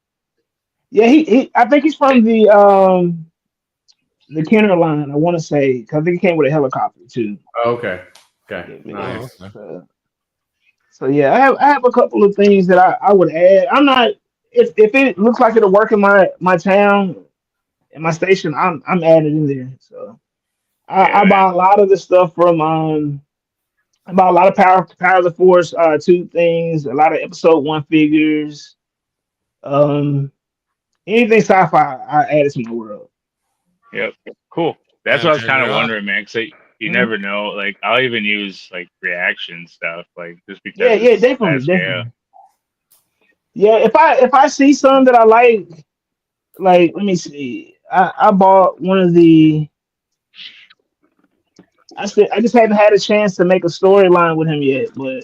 yeah, he I think he's from the Kenner line. I want to say because I think he came with a helicopter too. Oh, okay. Okay. Yeah, Oh, Nice. okay. so yeah, I have a couple of things that I would add. I'm not if it looks like it'll work in my town and my station, I'm adding in there. So Yeah, I man. buy a lot of the stuff from I bought a lot of Power of the Force 2 things, a lot of episode 1 figures. Um anything sci-fi I added to my world. Yep. Cool. That's Yeah, what I was man, kind of you're wondering, man. Because you Mhm. never know. Like, I'll even use like reaction stuff, like just Yeah, because definitely, I scale. definitely. Yeah, if I see some that I like let me see. I bought one of the I just haven't had a chance to make a storyline with him yet, but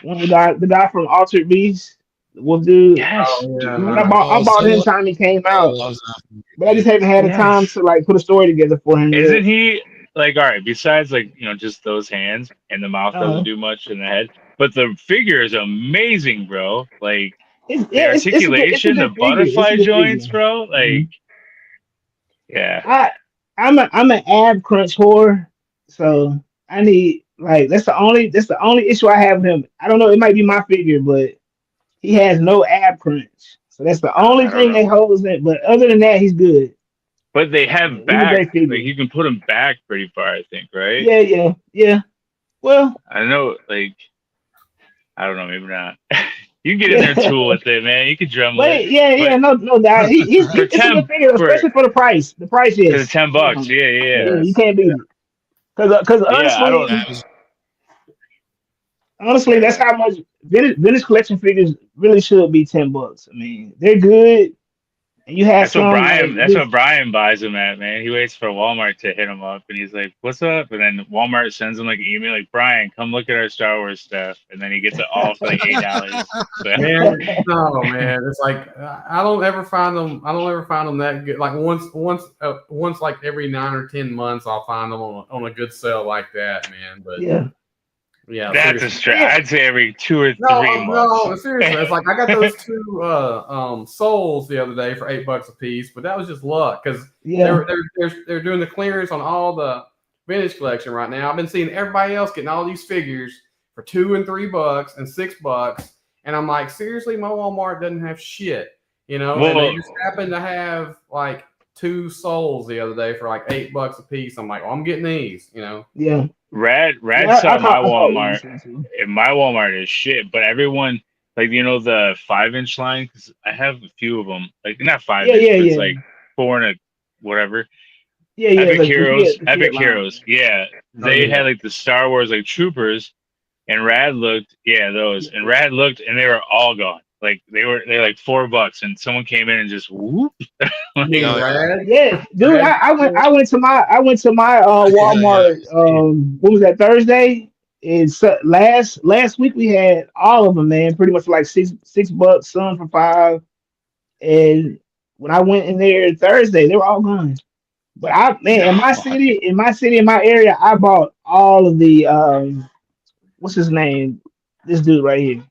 one of the guy from Altered Beast, the wolf dude. Yes, Oh, yeah. dude. Nice. I Oh, bought him so time he came out, loves that, but I dude. just haven't had the time Yes. to like put a story together for him Isn't yet. he like, all right? Besides, like, just those hands and the mouth doesn't Uh, do much in the head, but the figure is amazing, bro. Like the it's a articulation, the good figure. It's a butterfly good joints, figure. bro. Like, Mhm. yeah. I I'm an ab crunch whore, so I need like that's the only issue I have with him. I don't know, it might be my figure, but he has no ab crunch. So that's the only I don't thing know. that holds it. But other than that, he's good. But they Yeah, have he's a back, great like figure. you can put them back pretty far, I think, right? Yeah. Well, I know, like, I don't know, maybe not. You can get in there and tool with it, man. You can Dremel But it. yeah, no doubt. For It's a good figure, especially for the price. The price, for the yes. $10, Yeah, yeah. you can't beat it. Because Yeah, I don't. honestly, that's how much vintage collection figures really should be $10. I mean, they're good, and you have That's what some like Brian. That's what Brian buys them at, man. He waits for Walmart to hit him up, and he's like, "What's up?" And then Walmart sends him like an email, like, "Brian, come look at our Star Wars stuff," and then he gets it all for like $8. So. Man, no, man. It's like I don't ever find them. I don't ever find them that good. Like once like every 9 or 10 months, I'll find them on a good sale like that, man. But yeah, That's seriously. a stretch. I'd say every 2 or 3 months. No, seriously. It's like I got those two souls the other day for $8 a piece, but that was just luck because they're doing the clearance on all the vintage collection right now. I've been seeing everybody else getting all these figures for $2 and $3 and $6, and I'm like, seriously, my Walmart doesn't have shit, you know. Well, and they just happen to have like 2 souls the other day for like $8 a piece. I'm like, well, I'm getting these, you know. Yeah. Rad saw my Walmart, and my Walmart is shit. But everyone, like, you know, the 5-inch line, because I have a few of them, like not 5-inch, but it's like 4 and a whatever. Epic Heroes. Yeah, they had like the Star Wars like troopers, and Rad looked, those, and Rad looked, and they were all gone. Like they're like $4, and someone came in and just whoop. Rad? Yeah, dude, I went to my Walmart. What was that, Thursday? It's last week we had all of them, man. Pretty much like $6, some for $5. And when I went in there Thursday, they were all gone. But in my city, in my area, I bought all of the what's his name? This dude right here.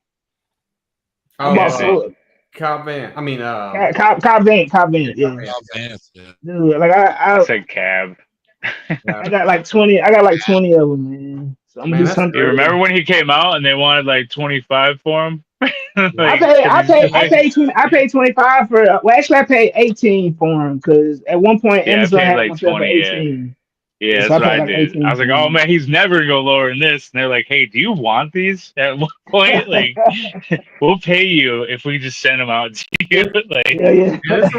I bought Cobb Van. I mean, Cobb Van. Yeah. Dude, like I said cab. I got like 20. I got like 20 of them, man. So I'm gonna do something. You remember when he came out and they wanted like 25 for him? Like, I paid 25 for. Well, actually, I paid 18 for him because at one point Amazon had like myself 20. 18. Yeah, that's what I did. I was like, oh man, he's never gonna go lower than this. And they're like, hey, do you want these? At one point, like, we'll pay you if we just send them out to you. Like, it's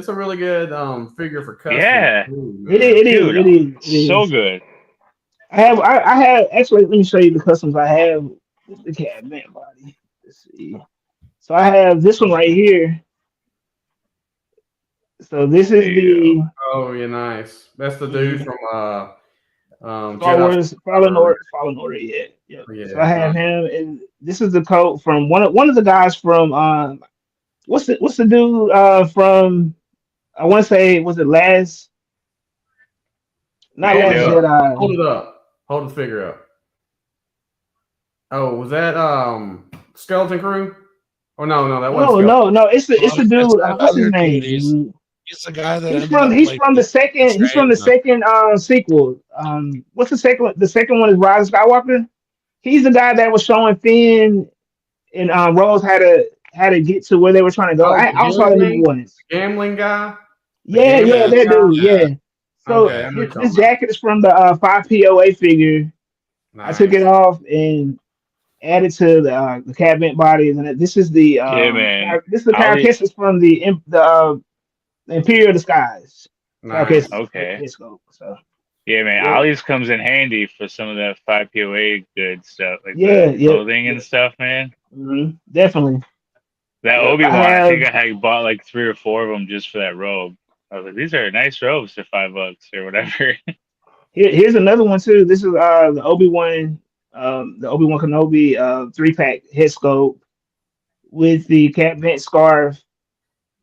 a really good figure for custom. Yeah, it is so good. I have actually. Let me show you the customs I have with the cabinet body. Let's see. So I have this one right here. So this is the. Oh, yeah, nice. That's the dude from Star Wars Fallen Order. Yeah. So I have him, and this is the coat from one of the guys from what's the dude from, I want to say, was it Last? Not Last Jedi. Hold it up. Hold the figure up. Oh, was that Skeleton Crew? Oh no, that wasn't. No. It's the dude. What's his name? He's the guy that he's from the second sequel. What's the second one? The second one is Rise of Skywalker. He's the guy that was showing Finn and Rose how to get to where they were trying to go. I also saw the new ones. Gambling guy. Yeah, that dude. Yeah. So this jacket is from the 5POA figure. Nice. I took it off and added to the cabinet body, and then this is the this is the characteristics from the Imperial Disguise. Nice. Okay. So yeah, man. Ollie's comes in handy for some of that 5POA good stuff, like clothing and stuff, man. Mm-hmm. Definitely. That Obi-Wan, I think I had bought like 3 or 4 of them just for that robe. I was like, these are nice robes for $5 or whatever. Here's another one too. This is the Obi-Wan Kenobi 3-pack head sculpt with the Cat Vent scarf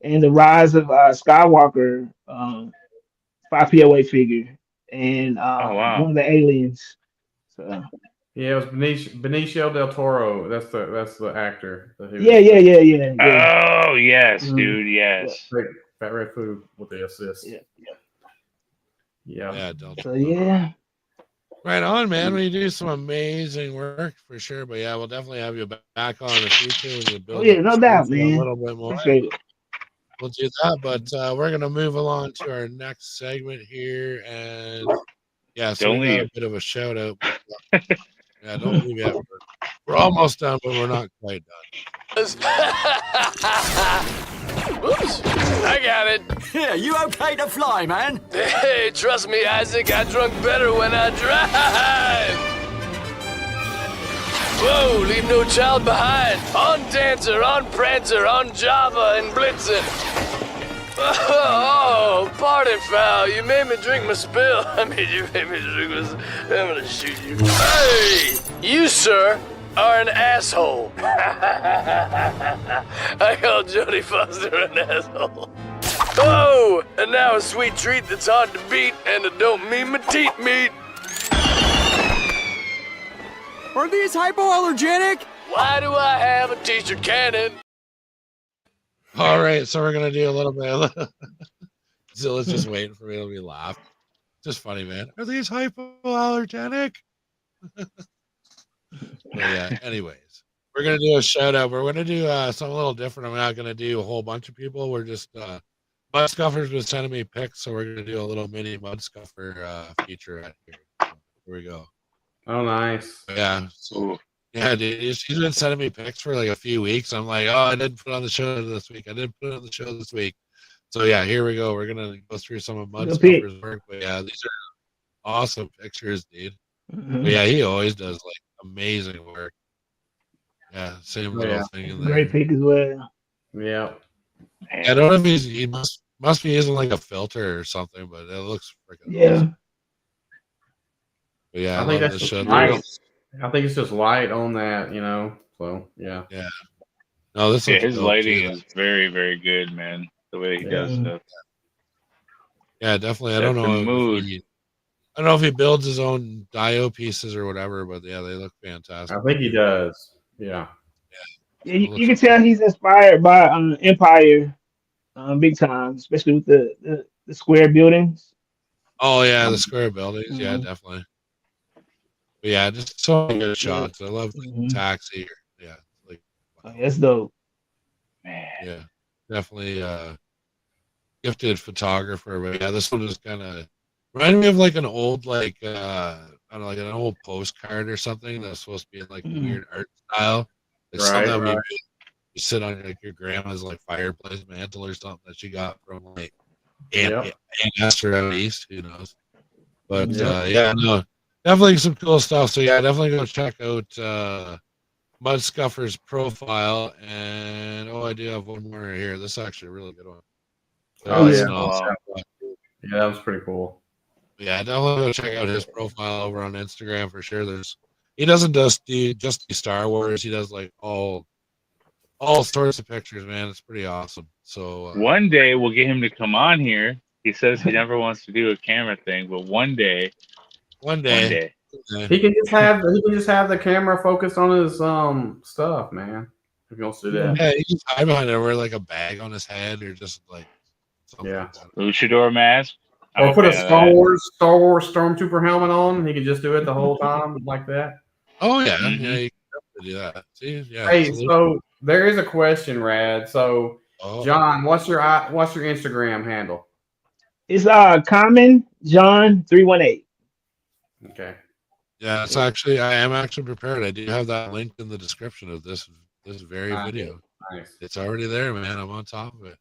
and the Rise of Skywalker 5POA figure and one of the aliens. So yeah, it was Benicio del Toro. That's the actor. Yeah. Oh yes, dude. Yes. Fat Red Food with the assist. Yeah. So yeah. Right on, man. We do some amazing work for sure. But yeah, we'll definitely have you back on in the future when you build. No doubt, man. A little bit more. We'll do that, but we're gonna move along to our next segment here, and so we got a bit of a shout out. Yeah, don't leave yet. We're almost done, but we're not quite done. Oops, I got it. Yeah, you okay to fly, man? Hey, trust me, Isaac, I drunk better when I drive. Whoa, leave no child behind. On Dancer, on Prancer, on Java and Blitzen. Oh, party foul. You made me drink my spill. You made me drink my spill. I'm gonna shoot you. Hey, you, sir, are an asshole. I call Jodie Foster an asshole. Oh, and now a sweet treat that's hard to beat, and it don't mean my teeth meat. Are these hypoallergenic? Why do I have a teacher cannon? All right, so we're gonna do a little bit. Zilla's just waiting for me to be laugh. Just funny, man. Are these hypoallergenic? But yeah. Anyways, we're gonna do a shout out. We're gonna do something a little different. I'm not gonna do a whole bunch of people. We're just Mud Scuffers was sending me pics, so we're gonna do a little mini Mud Scuffer feature right here. Here we go. Oh, nice. Yeah. So yeah, dude, he's been sending me pics for like a few weeks. I'm like, oh, I didn't put on the show this week. So yeah, here we go. We're gonna go through some of Mud Scuffer's work. But yeah, these are awesome pictures, dude. Mm-hmm. But yeah, he always does like amazing work. Yeah, same little thing in there. Great pick as well. Yeah. I don't know if he must be using like a filter or something, but it looks freaking awesome. But yeah, I think love that's the show. nice. I think it's just light on that, you know. So yeah. Yeah. No, this his lighting is very, very good, man. The way he does stuff. Yeah, definitely. I don't know if he builds his own Dio pieces or whatever, but yeah, they look fantastic. I think he does. Yeah. Yeah, you can tell he's inspired by Empire, big time, especially with the square buildings. Oh yeah, the square buildings. Yeah, definitely. But yeah, just so many good shots. I love Taxi. Yeah, like that's dope. Man. Yeah, definitely gifted photographer. But yeah, this one was kind of reminded me of like an old I don't know, like an old postcard or something that's supposed to be in like a weird art style. It's something that you sit on like your grandma's like fireplace mantle or something that she got from like Aunt Esther out east. Who knows? But yeah, no, definitely some cool stuff. So yeah, definitely go check out Mud Scuffer's profile. And I do have one more here. This is actually a really good one. Yeah, that was pretty cool. Yeah, definitely go check out his profile over on Instagram for sure. He doesn't just do Star Wars. He does like all sorts of pictures, man. It's pretty awesome. So one day we'll get him to come on here. He says he never wants to do a camera thing, but one day. He can just have the camera focused on his stuff, man. If he wants to do that. Yeah, he can hide behind it, wear like a bag on his head or just like luchador mask. Or put a Star Wars Stormtrooper helmet on. He can just do it the whole time like that. Oh yeah, yeah, you can definitely do that. See, yeah. Hey, absolutely. so there is a question, Rad. So, John, what's your Instagram handle? It's Common John 318. Okay. Yeah, it's actually I am actually prepared. I do have that linked in the description of this very video. Nice. It's already there, man. I'm on top of it.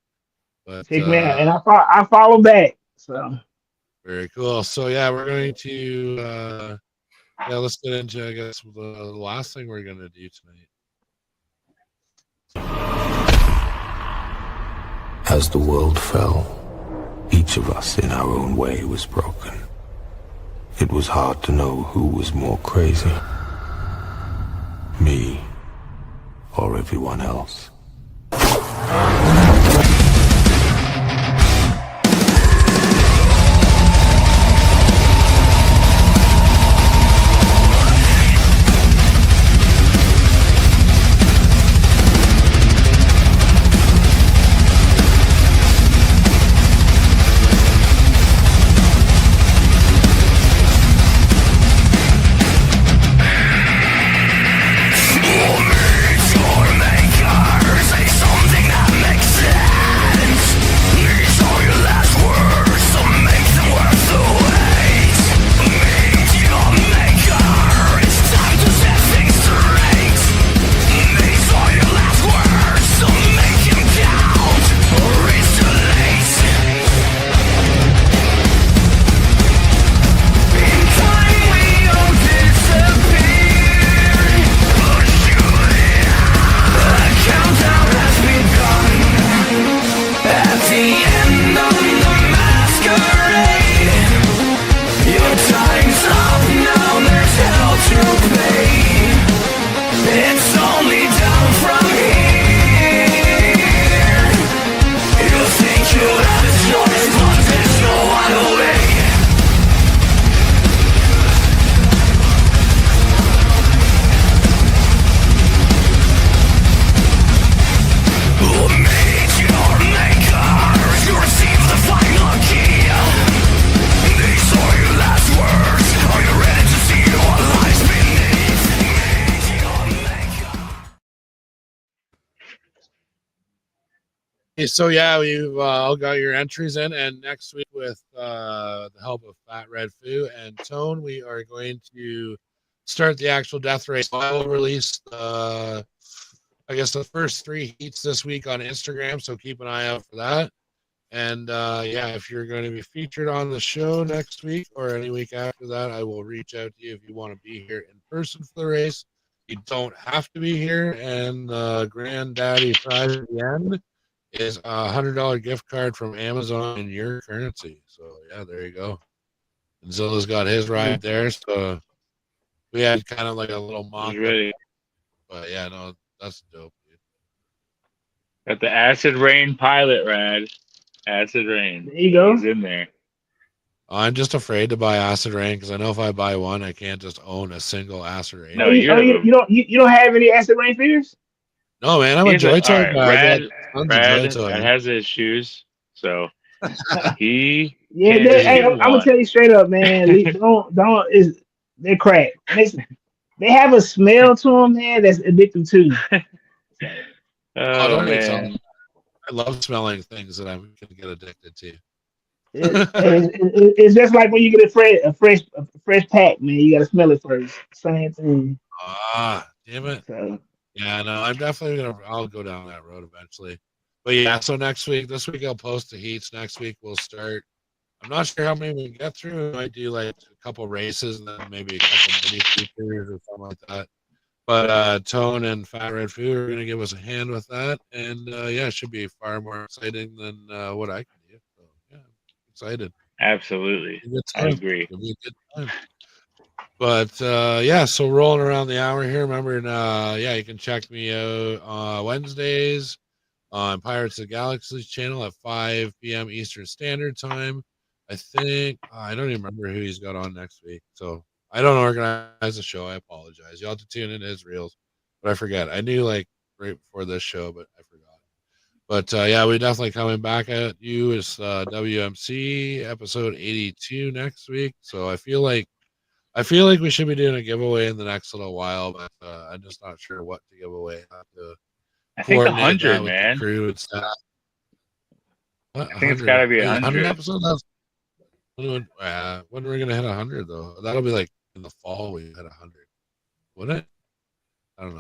But Check me out, and I follow back. So very cool. So yeah, we're going to let's get into I guess the last thing we're gonna do tonight. As the world fell, each of us in our own way was broken. It was hard to know who was more crazy, me or everyone else. Tormaker So yeah, we've all got your entries in, and next week with the help of Fat Red Foo and Tone, we are going to start the actual death race. I will release I guess the first 3 heats this week on Instagram, so keep an eye out for that. And yeah, if you're going to be featured on the show next week or any week after that, I will reach out to you if you want to be here in person for the race. You don't have to be here, and Granddaddy prize at the end is a $100 gift card from Amazon in your currency. So yeah, there you go. And Zilla's got his right there. So we had kind of like a little mock. Ready. But yeah, no, that's dope, dude. Got the Acid Rain pilot rad. Acid Rain. There you go. He's in there. I'm just afraid to buy Acid Rain because I know if I buy one, I can't just own a single Acid Rain. No, you don't have any Acid Rain figures? No, man, I'm a Joy Toy guy. Rad has his shoes, so he. Yeah, I'm gonna tell you straight up, man. They're crack. They have a smell to them, man. That's addictive too. Oh man, I love smelling things that I'm gonna get addicted to. It's just like when you get a fresh pack, man. You gotta smell it first. Same thing. Ah, damn it. So. Yeah, no, I'm definitely I'll go down that road eventually. But yeah, so this week I'll post the heats. Next week we'll start. I'm not sure how many we get through. We might do like a couple races and then maybe a couple mini features or something like that. But Tone and Fat Red Food are gonna give us a hand with that. And yeah, it should be far more exciting than what I can do. So yeah, I'm excited. Absolutely. I agree. It'll be a good time. But yeah, so rolling around the hour here. Remember, yeah, you can check me out Wednesdays on Pirates of the Galaxy's channel at 5 p.m. Eastern Standard Time. I think I don't even remember who he's got on next week, so I don't organize the show. I apologize. You'll have to tune in to his reels, but I forget. I knew like right before this show, but I forgot. But yeah, we're definitely coming back at you. It's WMC episode 82 next week. So I feel like we should be doing a giveaway in the next little while, but I'm just not sure what to give away. I think 100, man. Crew and stuff. I think it's got to be 100 episodes. When are we gonna hit 100 though? That'll be like in the fall. We hit 100, wouldn't it? I don't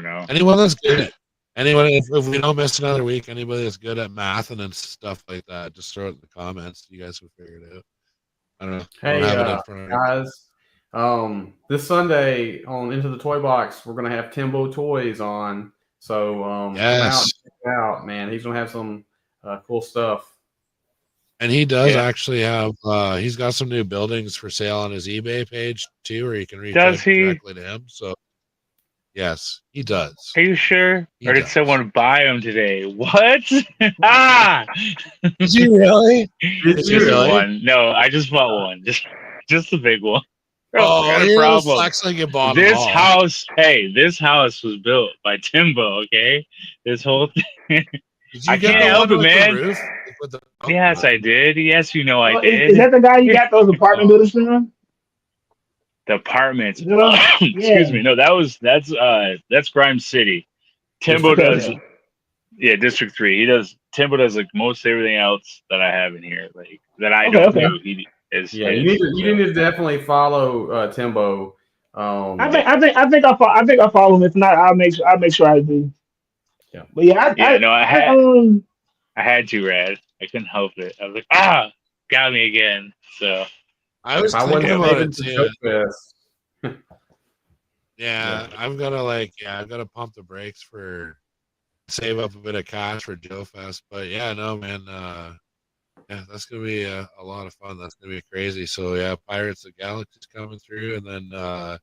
know. Anyone that's good at if we don't miss another week, anybody that's good at math and stuff like that, just throw it in the comments. You guys will figure it out. I don't know. Hey, guys. This Sunday on Into the Toy Box, we're gonna have Timbo Toys on. So yes, check it out, man. He's gonna have some cool stuff. And he does actually have he's got some new buildings for sale on his eBay page too, where you can reach out directly to him. So yes, he does. Are you sure? Or did someone buy them today? What? Did you really? One. No, I just bought one. Just the big one. Oh, you're problem. Flexing you bought this house. Hey, this house was built by Timbo. Okay, this whole thing. I can't help it, man. Yes, I did. Yes, you know I did. Is that the guy you got those apartment buildings from? The apartments. Excuse me. No, that's Grimes City. Timbo does. Yeah, District 3. Timbo does like most everything else that I have in here, like that I don't do. He is. Yeah, you need to definitely follow Timbo. I think I'll follow him. If not, I'll make sure I do. Yeah. But yeah, I had to, Rad. I couldn't help it. I was like, got me again. So I was thinking about it too. Yeah, I'm gonna pump the brakes for save up a bit of cash for Joe Fest. But yeah, no, man. Yeah, that's gonna be a lot of fun. That's gonna be crazy. So yeah, Pirates of the Galaxy's coming through, and then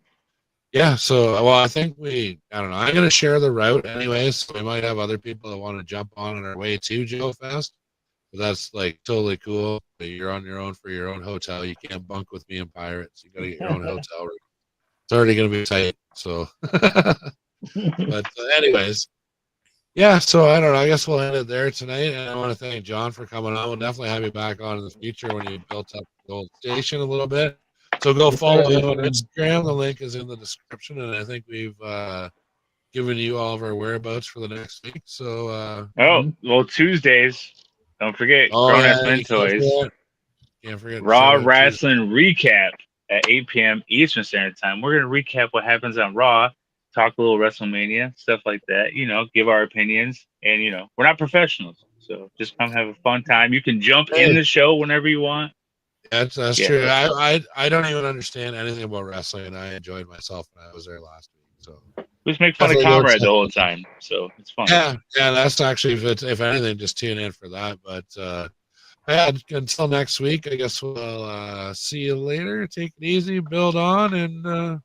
yeah. So well, I think I don't know. I'm gonna share the route anyways. So we might have other people that want to jump on our way to Joe Fest. But that's like totally cool. But you're on your own for your own hotel. You can't bunk with me and Pirates. You gotta get your own hotel room. It's already gonna be tight. So, but anyways. Yeah, so I don't know. I guess we'll end it there tonight. And I want to thank John for coming on. We'll definitely have you back on in the future when you built up the old station a little bit. So go follow him on Instagram. The link is in the description. And I think we've giving you all of our whereabouts for the next week. So well, Tuesdays. Don't forget, Grown Ass Men Toys. Can't forget Raw Wrestling Recap at 8 p.m. Eastern Standard Time. We're gonna recap what happens on Raw, talk a little WrestleMania, stuff like that. Give our opinions, and we're not professionals, so just come have a fun time. You can jump in the show whenever you want. That's true. I don't even understand anything about wrestling, and I enjoyed myself when I was there last week. So just make fun of Conrad the whole time, so it's fun. Yeah, that's actually if anything, just tune in for that. But until next week, I guess we'll see you later. Take it easy, build on, and